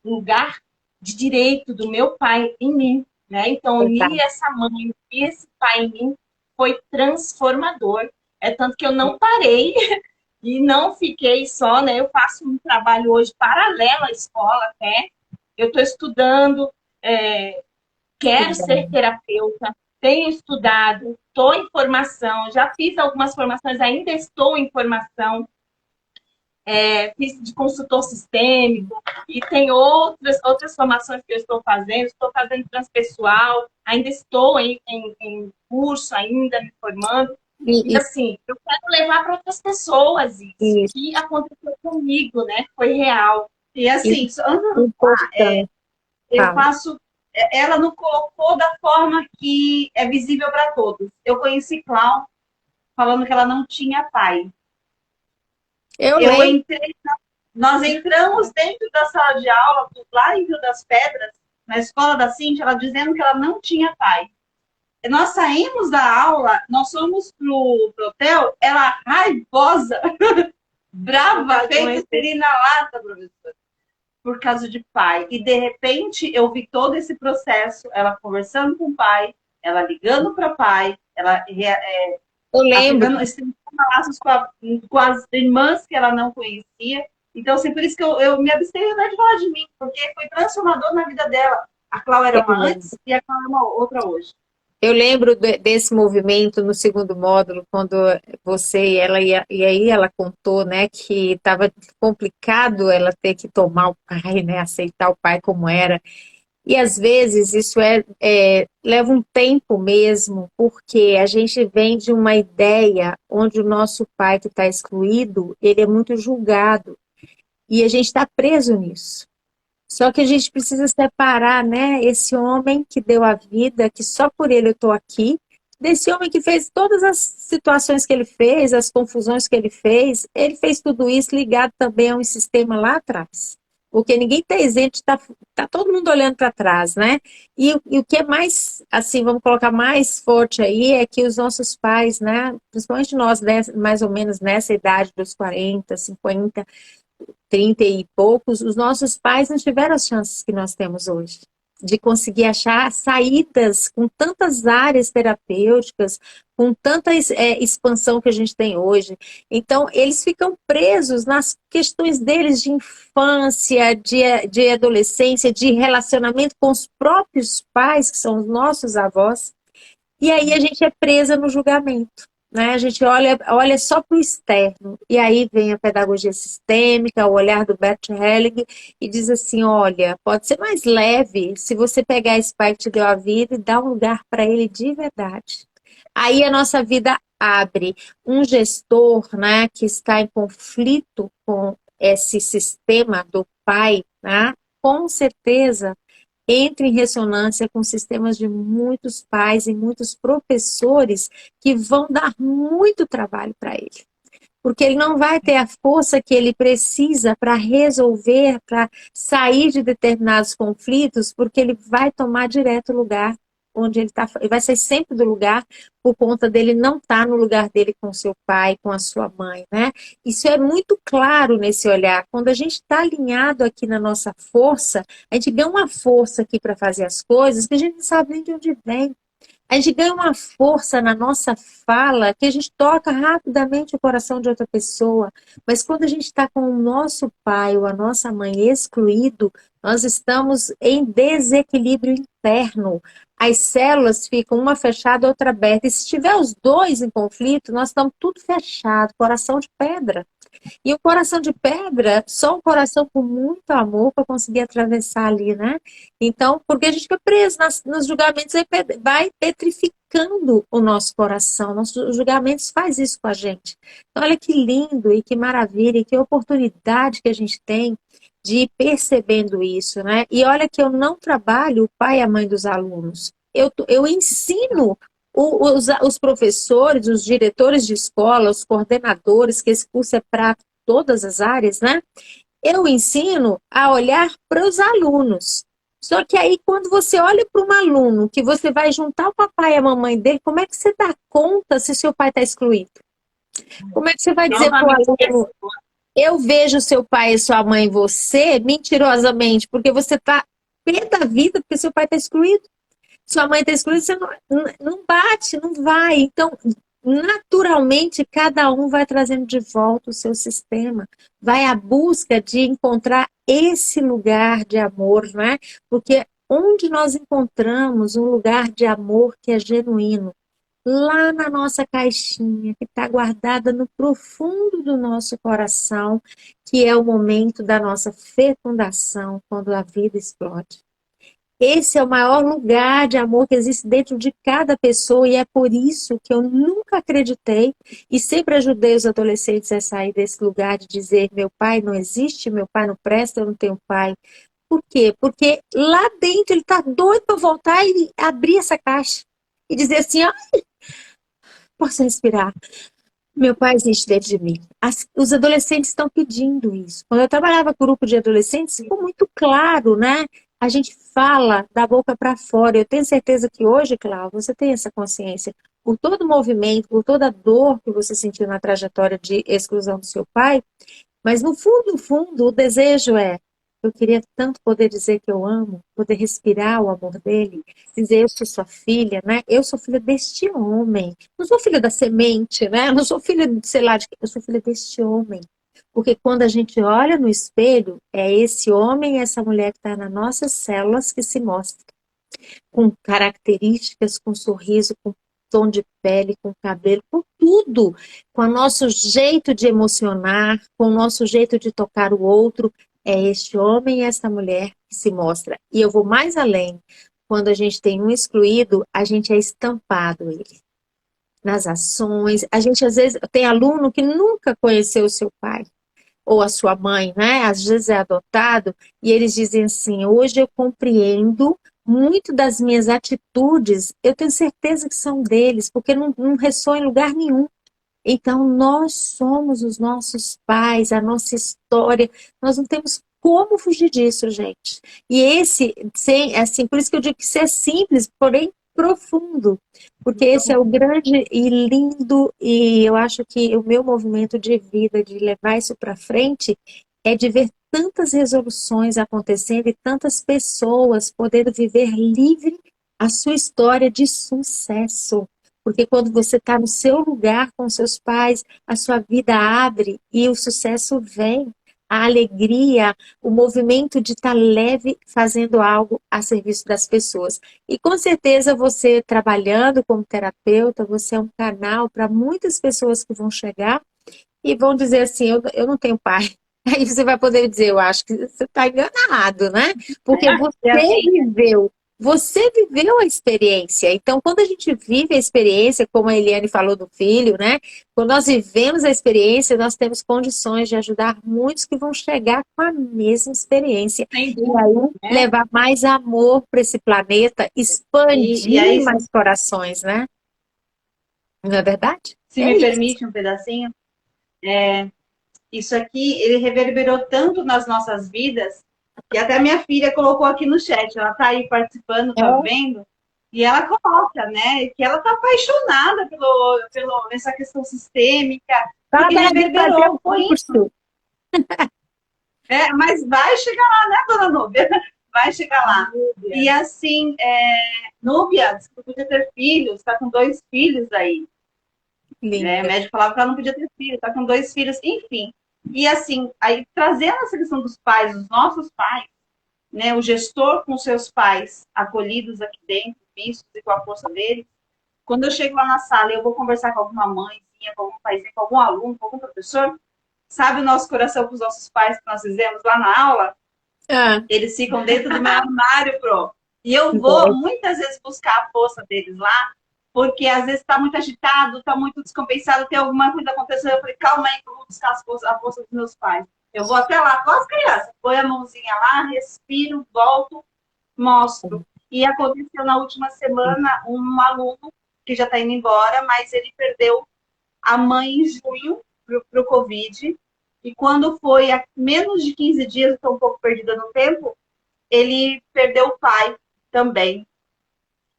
lugar de direito do meu pai em mim, né? Então, unir essa mãe e esse pai em mim foi transformador. É tanto que eu não parei e não fiquei só, né? Eu faço um trabalho hoje paralelo à escola até. Eu estou estudando, quero ser terapeuta, tenho estudado, estou em formação, já fiz algumas formações, ainda estou em formação. fiz de consultor sistêmico, e tem outras formações que eu estou fazendo transpessoal, ainda estou em curso, ainda me formando. E assim, eu quero levar para outras pessoas isso que aconteceu comigo, né? Foi real. E assim, eu faço. Ela não colocou da forma que é visível para todos. Eu conheci Clau falando que ela não tinha pai. Nós entramos dentro da sala de aula, lá em Rio das Pedras, na escola da Cíntia, ela dizendo que ela não tinha pai. Nós saímos da aula, nós fomos pro hotel, ela raivosa, brava, feita serina lata, professora, por causa de pai. E de repente eu vi todo esse processo, ela conversando com o pai, ela ligando para o pai, ela eu lembro. Estendendo laços com as irmãs que ela não conhecia. Então, assim, por isso que eu me abstenho de falar de mim, porque foi transformador na vida dela. A Clau era uma antes e a Clau é uma outra hoje. Eu lembro desse movimento no segundo módulo, quando você e ela, e aí ela contou, né, que estava complicado ela ter que tomar o pai, né, aceitar o pai como era. E às vezes isso leva um tempo mesmo, porque a gente vem de uma ideia onde o nosso pai que está excluído, ele é muito julgado. E a gente está preso nisso. Só que a gente precisa separar, né, esse homem que deu a vida, que só por ele eu estou aqui, desse homem que fez todas as situações que ele fez, as confusões que ele fez tudo isso ligado também a um sistema lá atrás. Porque ninguém está isento, tá todo mundo olhando para trás, né? E o que é mais, assim, vamos colocar mais forte aí, é que os nossos pais, né, principalmente nós, né, mais ou menos nessa idade dos 40, 50, 30 e poucos, os nossos pais não tiveram as chances que nós temos hoje, de conseguir achar saídas com tantas áreas terapêuticas, com tanta expansão que a gente tem hoje. Então, eles ficam presos nas questões deles de infância, de adolescência, de relacionamento com os próprios pais, que são os nossos avós, e aí a gente é presa no julgamento. Né? A gente olha só para o externo, e aí vem a pedagogia sistêmica, o olhar do Bert Helling, e diz assim, olha, pode ser mais leve se você pegar esse pai que te deu a vida e dar um lugar para ele de verdade. Aí a nossa vida abre. Um gestor, né, que está em conflito com esse sistema do pai, né, com certeza entra em ressonância com sistemas de muitos pais e muitos professores que vão dar muito trabalho para ele. Porque ele não vai ter a força que ele precisa para resolver, para sair de determinados conflitos, porque ele vai tomar direto o lugar onde ele está. Ele vai sair sempre do lugar por conta dele não estar no lugar dele com seu pai, com a sua mãe, né? Isso é muito claro nesse olhar. Quando a gente está alinhado aqui na nossa força, a gente ganha uma força aqui para fazer as coisas que a gente não sabe nem de onde vem. A gente ganha uma força na nossa fala que a gente toca rapidamente o coração de outra pessoa. Mas quando a gente está com o nosso pai ou a nossa mãe excluído, nós estamos em desequilíbrio interno. As células ficam uma fechada, outra aberta. E se tiver os dois em conflito, nós estamos tudo fechado, coração de pedra. E o coração de pedra, só um coração com muito amor para conseguir atravessar ali, né? Então, porque a gente fica preso nos julgamentos, vai petrificando o nosso coração. Nossos julgamentos faz isso com a gente. Então, olha que lindo e que maravilha e que oportunidade que a gente tem de ir percebendo isso, né? E olha que eu não trabalho o pai e a mãe dos alunos. Eu ensino os professores, os diretores de escola, os coordenadores, que esse curso é para todas as áreas, né? Eu ensino a olhar para os alunos. Só que aí, quando você olha para um aluno, que você vai juntar o papai e a mamãe dele, como é que você dá conta se seu pai está excluído? Como é que você vai dizer para o aluno, eu vejo seu pai e sua mãe em você, mentirosamente, porque você está pé da vida porque seu pai está excluído? Sua mãe está excluída, você não bate, não vai. Então, naturalmente, cada um vai trazendo de volta o seu sistema. Vai à busca de encontrar esse lugar de amor, não é? Porque onde nós encontramos um lugar de amor que é genuíno, lá na nossa caixinha, que está guardada no profundo do nosso coração, que é o momento da nossa fecundação, quando a vida explode. Esse é o maior lugar de amor que existe dentro de cada pessoa, e é por isso que eu nunca acreditei e sempre ajudei os adolescentes a sair desse lugar de dizer: meu pai não existe, meu pai não presta, eu não tenho pai. Por quê? Porque lá dentro ele está doido para voltar e abrir essa caixa e dizer assim: ah, posso respirar. Meu pai existe dentro de mim. Os adolescentes estão pedindo isso. Quando eu trabalhava com grupo de adolescentes, ficou muito claro, né? A gente fala da boca para fora. Eu tenho certeza que hoje, Cláudia, você tem essa consciência. Por todo o movimento, por toda a dor que você sentiu na trajetória de exclusão do seu pai, mas no fundo, o desejo é: eu queria tanto poder dizer que eu amo, poder respirar o amor dele, dizer: eu sou sua filha, né? Eu sou filha deste homem. Não sou filha da semente, né? Não sou filha, sei lá, eu sou filha deste homem. Porque quando a gente olha no espelho, é esse homem e essa mulher que está nas nossas células que se mostra com características, com sorriso, com tom de pele, com cabelo, com tudo, com o nosso jeito de emocionar, com o nosso jeito de tocar o outro. É este homem e essa mulher que se mostra. E eu vou mais além. Quando a gente tem um excluído, a gente é estampado ele. Nas ações, a gente às vezes tem aluno que nunca conheceu o seu pai ou a sua mãe, né? Às vezes é adotado, e eles dizem assim: hoje eu compreendo muito das minhas atitudes, eu tenho certeza que são deles, porque não ressoa em lugar nenhum. Então, nós somos os nossos pais, a nossa história, nós não temos como fugir disso, gente. E esse, assim, por isso que eu digo que isso é simples, porém profundo, porque esse é o grande e lindo, e eu acho que o meu movimento de vida, de levar isso para frente, é de ver tantas resoluções acontecendo e tantas pessoas podendo viver livre a sua história de sucesso. Porque quando você está no seu lugar com seus pais, a sua vida abre e o sucesso vem. A alegria, o movimento de estar leve fazendo algo a serviço das pessoas. E com certeza você trabalhando como terapeuta, você é um canal para muitas pessoas que vão chegar e vão dizer assim: eu não tenho pai. Aí você vai poder dizer: eu acho que você está enganado, né? Porque você viveu a experiência. Então, quando a gente vive a experiência, como a Eliane falou do filho, né? Quando nós vivemos a experiência, nós temos condições de ajudar muitos que vão chegar com a mesma experiência. Sem E dúvida, aí, né? levar mais amor para esse planeta, expandir aí, mais corações, né? Não é verdade? se É me isso. permite um pedacinho, isso aqui, ele reverberou tanto nas nossas vidas, que até minha filha colocou aqui no chat, ela tá aí participando, tá vendo? E ela coloca, né, que ela tá apaixonada nessa questão sistêmica, porque Bárbara tem que fazer reverberou, um foi isso. curso. Mas vai chegar lá, né, dona Núbia? Vai chegar lá. E assim, Núbia, disse que não podia ter filhos, tá com 2 filhos aí. Linda. O médico falava que ela não podia ter filhos, tá com 2 filhos, enfim. E assim, aí trazendo essa questão dos pais, os nossos pais, né, o gestor com seus pais acolhidos aqui dentro, vistos e com a força deles, quando eu chego lá na sala e eu vou conversar com alguma mãezinha, com algum paizinho, com algum aluno, com algum professor, sabe o nosso coração com os nossos pais que nós fizemos lá na aula? Eles ficam dentro do meu armário, Pro. E eu vou muitas vezes buscar a força deles lá, porque às vezes está muito agitado, está muito descompensado, tem alguma coisa acontecendo. Eu falei: calma aí, que eu vou buscar a força dos meus pais. Eu vou até lá com as crianças, põe a mãozinha lá, respiro, volto, mostro. E aconteceu na última semana um aluno que já está indo embora, mas ele perdeu a mãe em junho para o Covid. E quando foi a menos de 15 dias, estou um pouco perdida no tempo, ele perdeu o pai também.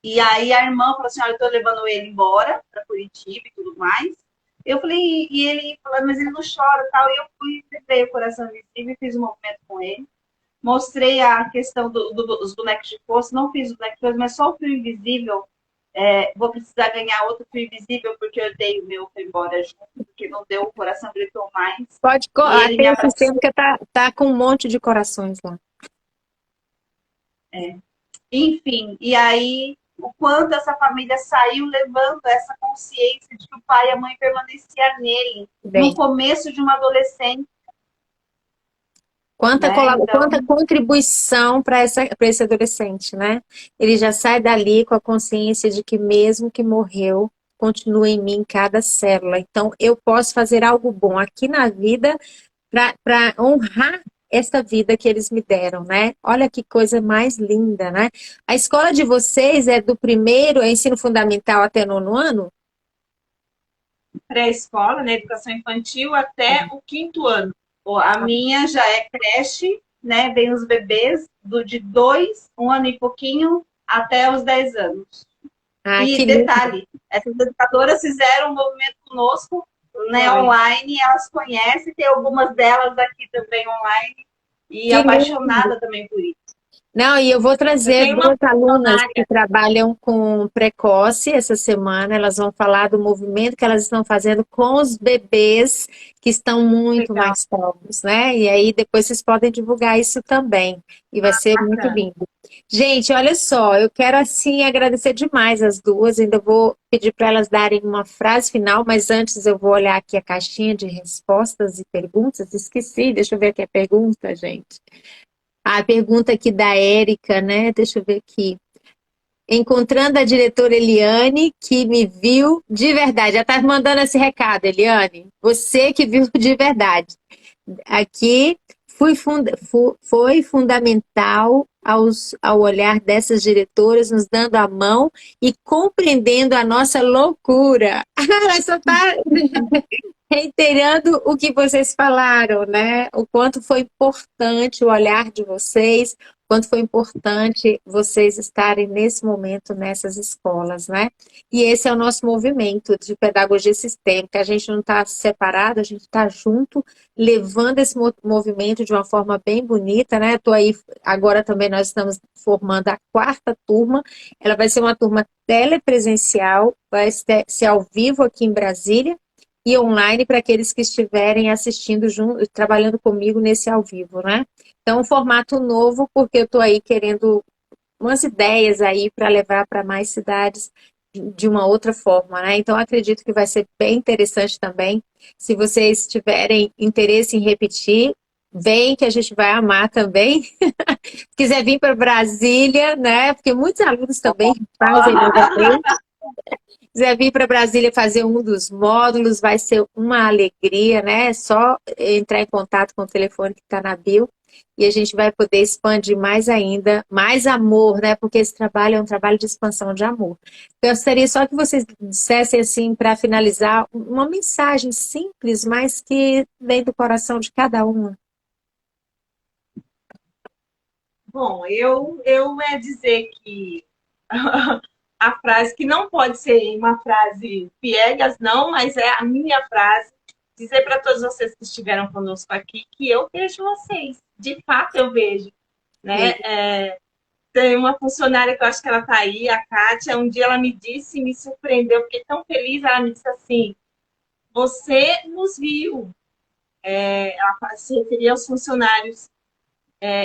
E aí a irmã falou assim: olha, eu estou levando ele embora para Curitiba e tudo mais. Eu falei, e ele falou: mas ele não chora e tal. E eu fui, levei o coração invisível e fiz um movimento com ele. Mostrei a questão dos bonecos de força, não fiz o boneco de força, mas só o fio invisível. Vou precisar ganhar outro fio invisível, porque eu dei o meu, foi embora junto, porque não deu, o coração gritou mais. Pode, a criança sistêmica tá com um monte de corações lá. Enfim, e aí o quanto essa família saiu levando essa consciência de que o pai e a mãe permaneciam nele no Bem, começo de uma adolescente, né? quanta Então, contribuição para esse adolescente, né? Ele já sai dali com a consciência de que mesmo que morreu, continua em mim cada célula. Então, eu posso fazer algo bom aqui na vida para honrar esta vida que eles me deram, né? Olha que coisa mais linda, né? A escola de vocês é do primeiro, é ensino fundamental até nono ano? Pré-escola, né, educação infantil, até o 5º ano. a minha já é creche, né? Vem os bebês de 2, 1 ano e pouquinho, até os 10 anos. Ah, E que lindo. detalhe, essas educadoras fizeram um movimento conosco, né, Foi. online, elas conhecem, tem algumas delas aqui também online, e Que lindo. apaixonada também por isso. Não, e eu vou Eu trazer tenho uma duas alunas que funcionária, trabalham com precoce essa semana. Elas vão falar do movimento que elas estão fazendo com os bebês que estão muito legal, mais novos, né? E aí depois vocês podem divulgar isso também. E vai ser muito bacana. lindo. Gente, olha só, eu quero assim agradecer demais as duas. Ainda vou pedir para elas darem uma frase final, mas antes eu vou olhar aqui a caixinha de respostas e perguntas. Esqueci, deixa eu ver aqui a pergunta, gente. A pergunta aqui da Érica, né? Deixa eu ver aqui. Encontrando a diretora Eliane, que me viu de verdade. Já está mandando esse recado, Eliane. Você que viu de verdade. Aqui foi fundamental ao olhar dessas diretoras, nos dando a mão e compreendendo a nossa loucura. Ela só está reiterando o que vocês falaram, né? O quanto foi importante o olhar de vocês, o quanto foi importante vocês estarem nesse momento nessas escolas, né? E esse é o nosso movimento de pedagogia sistêmica. A gente não está separado, a gente está junto, levando esse movimento de uma forma bem bonita, né? Estou aí, agora também nós estamos formando a 4ª turma. Ela vai ser uma turma telepresencial, vai ser ao vivo aqui em Brasília e online para aqueles que estiverem assistindo junto, trabalhando comigo nesse ao vivo, né? Então, um formato novo, porque eu estou aí querendo umas ideias aí para levar para mais cidades de uma outra forma, né? Então, acredito que vai ser bem interessante também. Se vocês tiverem interesse em repetir, vem que a gente vai amar também. Se quiser vir para Brasília, né? Porque muitos alunos também fazem novamente. Quiser vir para Brasília fazer um dos módulos, vai ser uma alegria, né? É só entrar em contato com o telefone que está na bio e a gente vai poder expandir mais ainda, mais amor, né? Porque esse trabalho é um trabalho de expansão de amor. Eu gostaria só que vocês dissessem, assim, para finalizar, uma mensagem simples, mas que vem do coração de cada uma. Bom, eu é dizer que a frase que não pode ser uma frase piegas, não, mas é a minha frase, dizer para todos vocês que estiveram conosco aqui que eu vejo vocês, de fato eu vejo, né? Tem uma funcionária que eu acho que ela está aí, a Kátia, um dia ela me disse, me surpreendeu, fiquei tão feliz, ela me disse assim, você nos viu, ela se referia aos funcionários,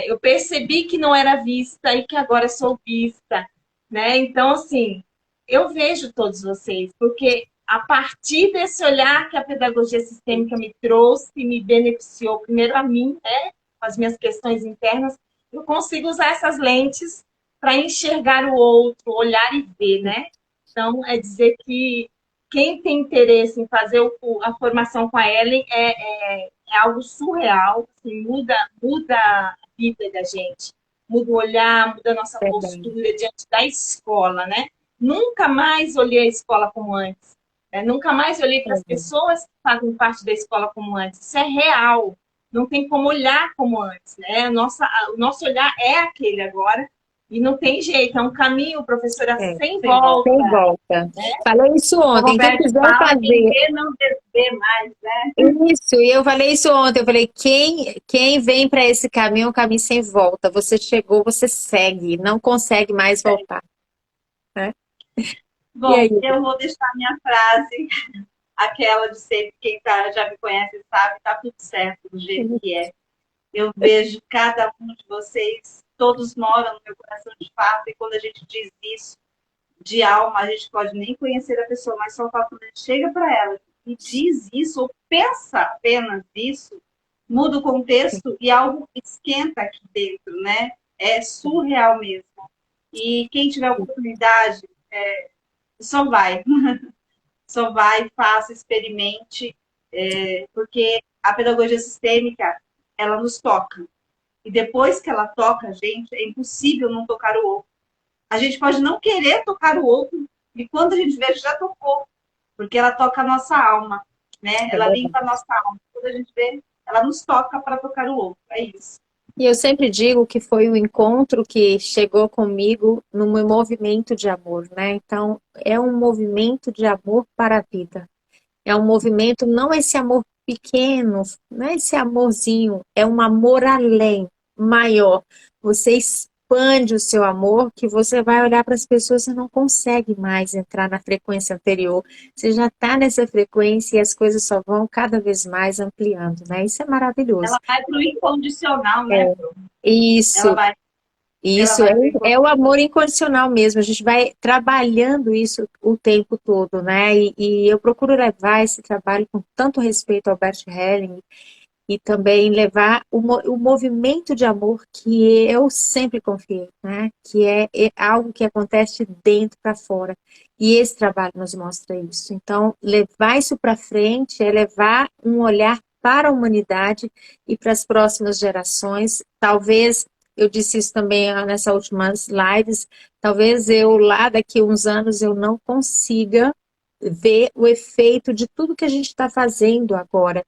eu percebi que não era vista e que agora sou vista, né? Então, assim, eu vejo todos vocês, porque a partir desse olhar que a pedagogia sistêmica me trouxe, me beneficiou, primeiro a mim, né, com as minhas questões internas, eu consigo usar essas lentes para enxergar o outro, olhar e ver, né? Então, é dizer que quem tem interesse em fazer a formação com a Ellen é algo surreal, assim, muda a vida da gente, muda o olhar, muda a nossa Verdade. postura diante da escola, né? Nunca mais olhei a escola como antes, né? Nunca mais olhei para as pessoas que fazem parte da escola como antes. Isso é real, não tem como olhar como antes, né? O nosso olhar é aquele agora e não tem jeito, é um caminho, professora, É, sem Sem volta. volta. sem volta. Falei isso O ontem. Quem Roberto quiser fala, quem fazer vê não vê mais, né? isso, e eu falei isso ontem, eu falei, quem vem para esse caminho é um caminho sem volta. Você chegou, você segue, não consegue mais voltar, né? E Bom, aí? eu vou deixar minha frase, aquela de sempre, quem já me conhece sabe, tá tudo certo do jeito que é. Eu vejo cada um de vocês, todos moram no meu coração de fato, e quando a gente diz isso, de alma, a gente pode nem conhecer a pessoa, mas só o fato quando a gente chega para ela e diz isso, ou pensa apenas isso, muda o contexto e algo esquenta aqui dentro, né? É surreal mesmo. E quem tiver oportunidade, só vai. Só vai, faça, experimente, porque a pedagogia sistêmica, ela nos toca. E depois que ela toca a gente, é impossível não tocar o outro. A gente pode não querer tocar o outro, e quando a gente vê, já tocou, porque ela toca a nossa alma, né? É Ela limpa verdade. a nossa alma. Quando a gente vê, ela nos toca para tocar o outro. É isso. E eu sempre digo que foi o encontro que chegou comigo num movimento de amor, né? Então, é um movimento de amor para a vida. É um movimento, não esse amor pequeno, não é esse amorzinho, é um amor além, maior. Você expande o seu amor, que você vai olhar para as pessoas e não consegue mais entrar na frequência anterior. Você já está nessa frequência e as coisas só vão cada vez mais ampliando, né? Isso é maravilhoso. Ela vai para o incondicional, né? Ela Isso, vai, ela isso vai para o é incondicional. o amor incondicional mesmo. A gente vai trabalhando isso o tempo todo, né? E eu procuro levar esse trabalho com tanto respeito ao Bert Helling e também levar o movimento de amor que eu sempre confiei, né? Que é algo que acontece de dentro para fora. E esse trabalho nos mostra isso. Então, levar isso para frente é levar um olhar para a humanidade e para as próximas gerações. Talvez, eu disse isso também nessas últimas lives, talvez eu lá daqui a uns anos eu não consiga ver o efeito de tudo que a gente está fazendo agora,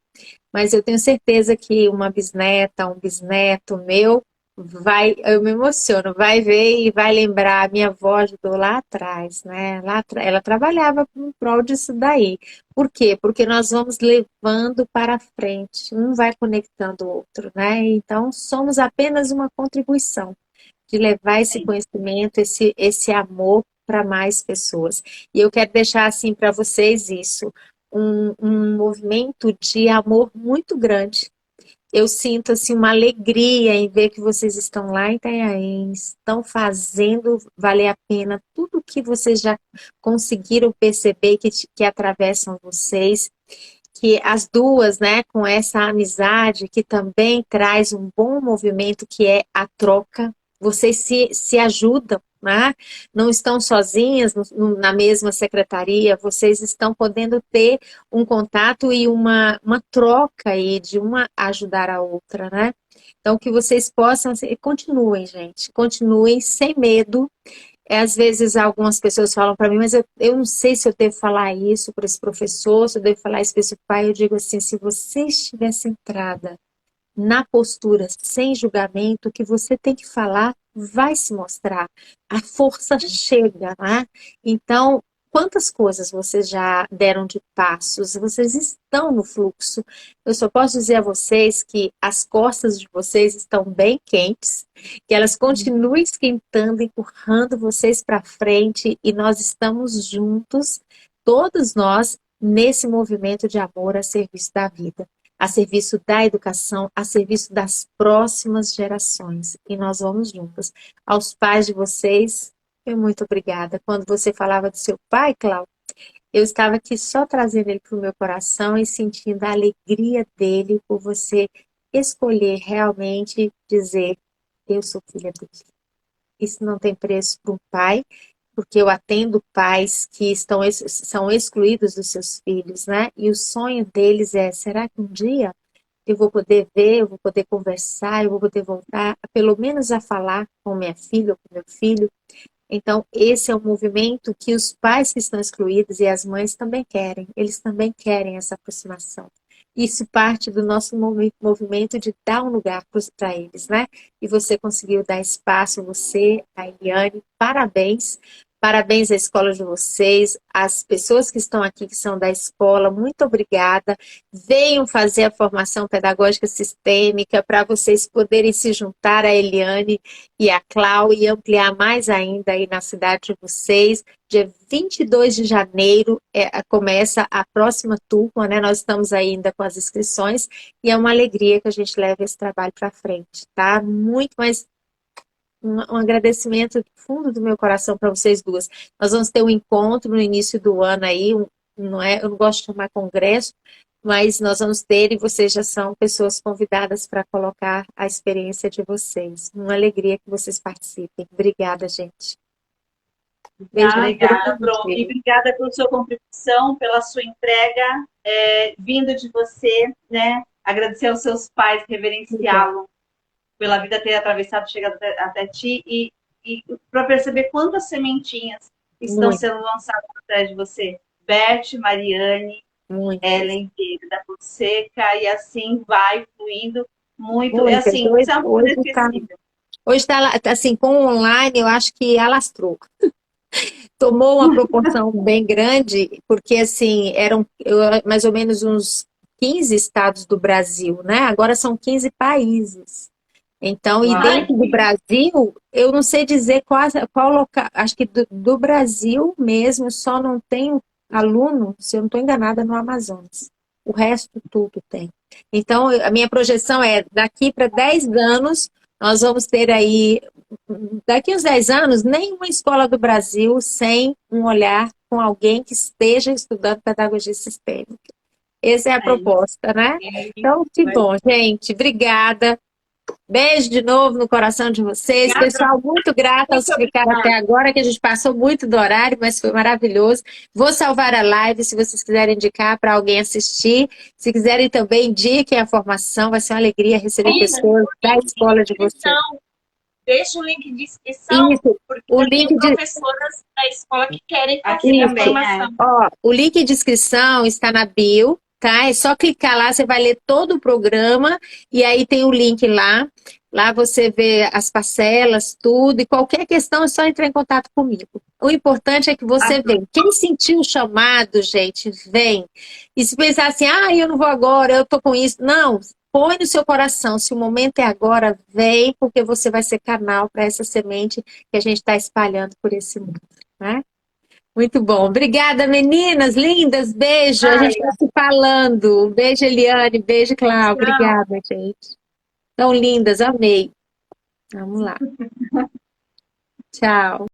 mas eu tenho certeza que uma bisneta, um bisneto meu, eu me emociono, vai ver e vai lembrar, a minha avó ajudou lá atrás, né? Ela trabalhava em prol disso daí. Por quê? Porque nós vamos levando para frente, um vai conectando o outro, né? Então, somos apenas uma contribuição de levar esse conhecimento, esse amor para mais pessoas. E eu quero deixar assim para vocês isso, um movimento de amor muito grande. Eu sinto assim uma alegria em ver que vocês estão lá em Itanhaém, estão fazendo valer a pena tudo que vocês já conseguiram perceber que atravessam vocês, que as duas, né, com essa amizade que também traz um bom movimento que é a troca, vocês se ajudam, né? Não estão sozinhas na mesma secretaria, vocês estão podendo ter um contato e uma troca aí de uma ajudar a outra, né? Então, que vocês possam, continuem, gente, continuem sem medo. Às vezes algumas pessoas falam para mim, mas eu não sei se eu devo falar isso para esse professor, se eu devo falar isso para esse pai. Eu digo assim, se você estiver centrada na postura, sem julgamento, o que você tem que falar vai se mostrar. A força chega, né? Então, quantas coisas vocês já deram de passos? Vocês estão no fluxo. Eu só posso dizer a vocês que as costas de vocês estão bem quentes, que elas continuem esquentando, empurrando vocês para frente e nós estamos juntos, todos nós, nesse movimento de amor a serviço da vida, a serviço da educação, a serviço das próximas gerações. E nós vamos juntas. Aos pais de vocês, muito obrigada. Quando você falava do seu pai, Cláudio, eu estava aqui só trazendo ele para o meu coração e sentindo a alegria dele por você escolher realmente dizer, eu sou filha dele. Isso não tem preço para um pai, porque eu atendo pais que são excluídos dos seus filhos, né? E o sonho deles é, será que um dia eu vou poder ver, eu vou poder conversar, eu vou poder voltar, pelo menos a falar com minha filha ou com meu filho? Então, esse é um movimento que os pais que estão excluídos e as mães também querem, eles também querem essa aproximação. Isso parte do nosso movimento de dar um lugar para eles, né? E você conseguiu dar espaço, você, a Eliane, parabéns. Parabéns à escola de vocês, as pessoas que estão aqui, que são da escola, muito obrigada. Venham fazer a formação pedagógica sistêmica para vocês poderem se juntar a Eliane e a Clau e ampliar mais ainda aí na cidade de vocês. Dia 22 de janeiro começa a próxima turma, né? Nós estamos ainda com as inscrições e é uma alegria que a gente leve esse trabalho para frente, tá? Muito mais um agradecimento do fundo do meu coração para vocês duas. Nós vamos ter um encontro no início do ano aí, não é, eu não gosto de chamar congresso, mas nós vamos ter e vocês já são pessoas convidadas para colocar a experiência de vocês. Uma alegria que vocês participem. Obrigada, gente. Beijo no Obrigada, Pro. coração. E obrigada pela sua contribuição, pela sua entrega, vindo de você, né? Agradecer aos seus pais, reverenciá-lo pela vida ter atravessado, chegado até ti e para perceber quantas sementinhas estão Muito. sendo lançadas atrás de você. Beth, Mariane, Muito. Ellen Vieira da Fonseca, e assim vai fluindo muito. É Muitas. assim, isso é um Hoje inesquecível. está assim, com o online, eu acho que alastrou. Tomou uma proporção bem grande, porque assim, eram mais ou menos uns 15 estados do Brasil, né? Agora são 15 países. Então, e Uau. dentro do Brasil, eu não sei dizer qual local, acho que do Brasil mesmo, só não tem aluno, se eu não estou enganada, no Amazonas. O resto tudo tem. Então, a minha projeção é, daqui para 10 anos, nós vamos ter aí, daqui uns 10 anos, nenhuma escola do Brasil sem um olhar com alguém que esteja estudando pedagogia sistêmica. Essa é a proposta, né? Então, que bom, gente. Obrigada. Beijo de novo no coração de vocês. Pessoal, muito grata aos que ficaram até agora, que a gente passou muito do horário, mas foi maravilhoso. Vou salvar a live, se vocês quiserem indicar para alguém assistir. Se quiserem também, indiquem a formação. Vai ser uma alegria receber pessoas da escola de vocês. Deixa o link de inscrição, Isso, porque o tem link de... professoras da escola que querem fazer Aqui a também, formação. Ó, o link de inscrição está na bio, tá? É só clicar lá, você vai ler todo o programa e aí tem o link lá. Lá você vê as parcelas, tudo, e qualquer questão é só entrar em contato comigo. O importante é que você venha. Quem sentiu o chamado, gente, vem. E se pensar assim, eu não vou agora, eu tô com isso. Não, põe no seu coração. Se o momento é agora, vem, porque você vai ser canal para essa semente que a gente está espalhando por esse mundo, né? Muito bom. Obrigada, meninas lindas. Beijo. A gente vai se falando. Beijo, Eliane. Beijo, Cláudia. Obrigada, gente. Tão lindas. Amei. Vamos lá. Tchau.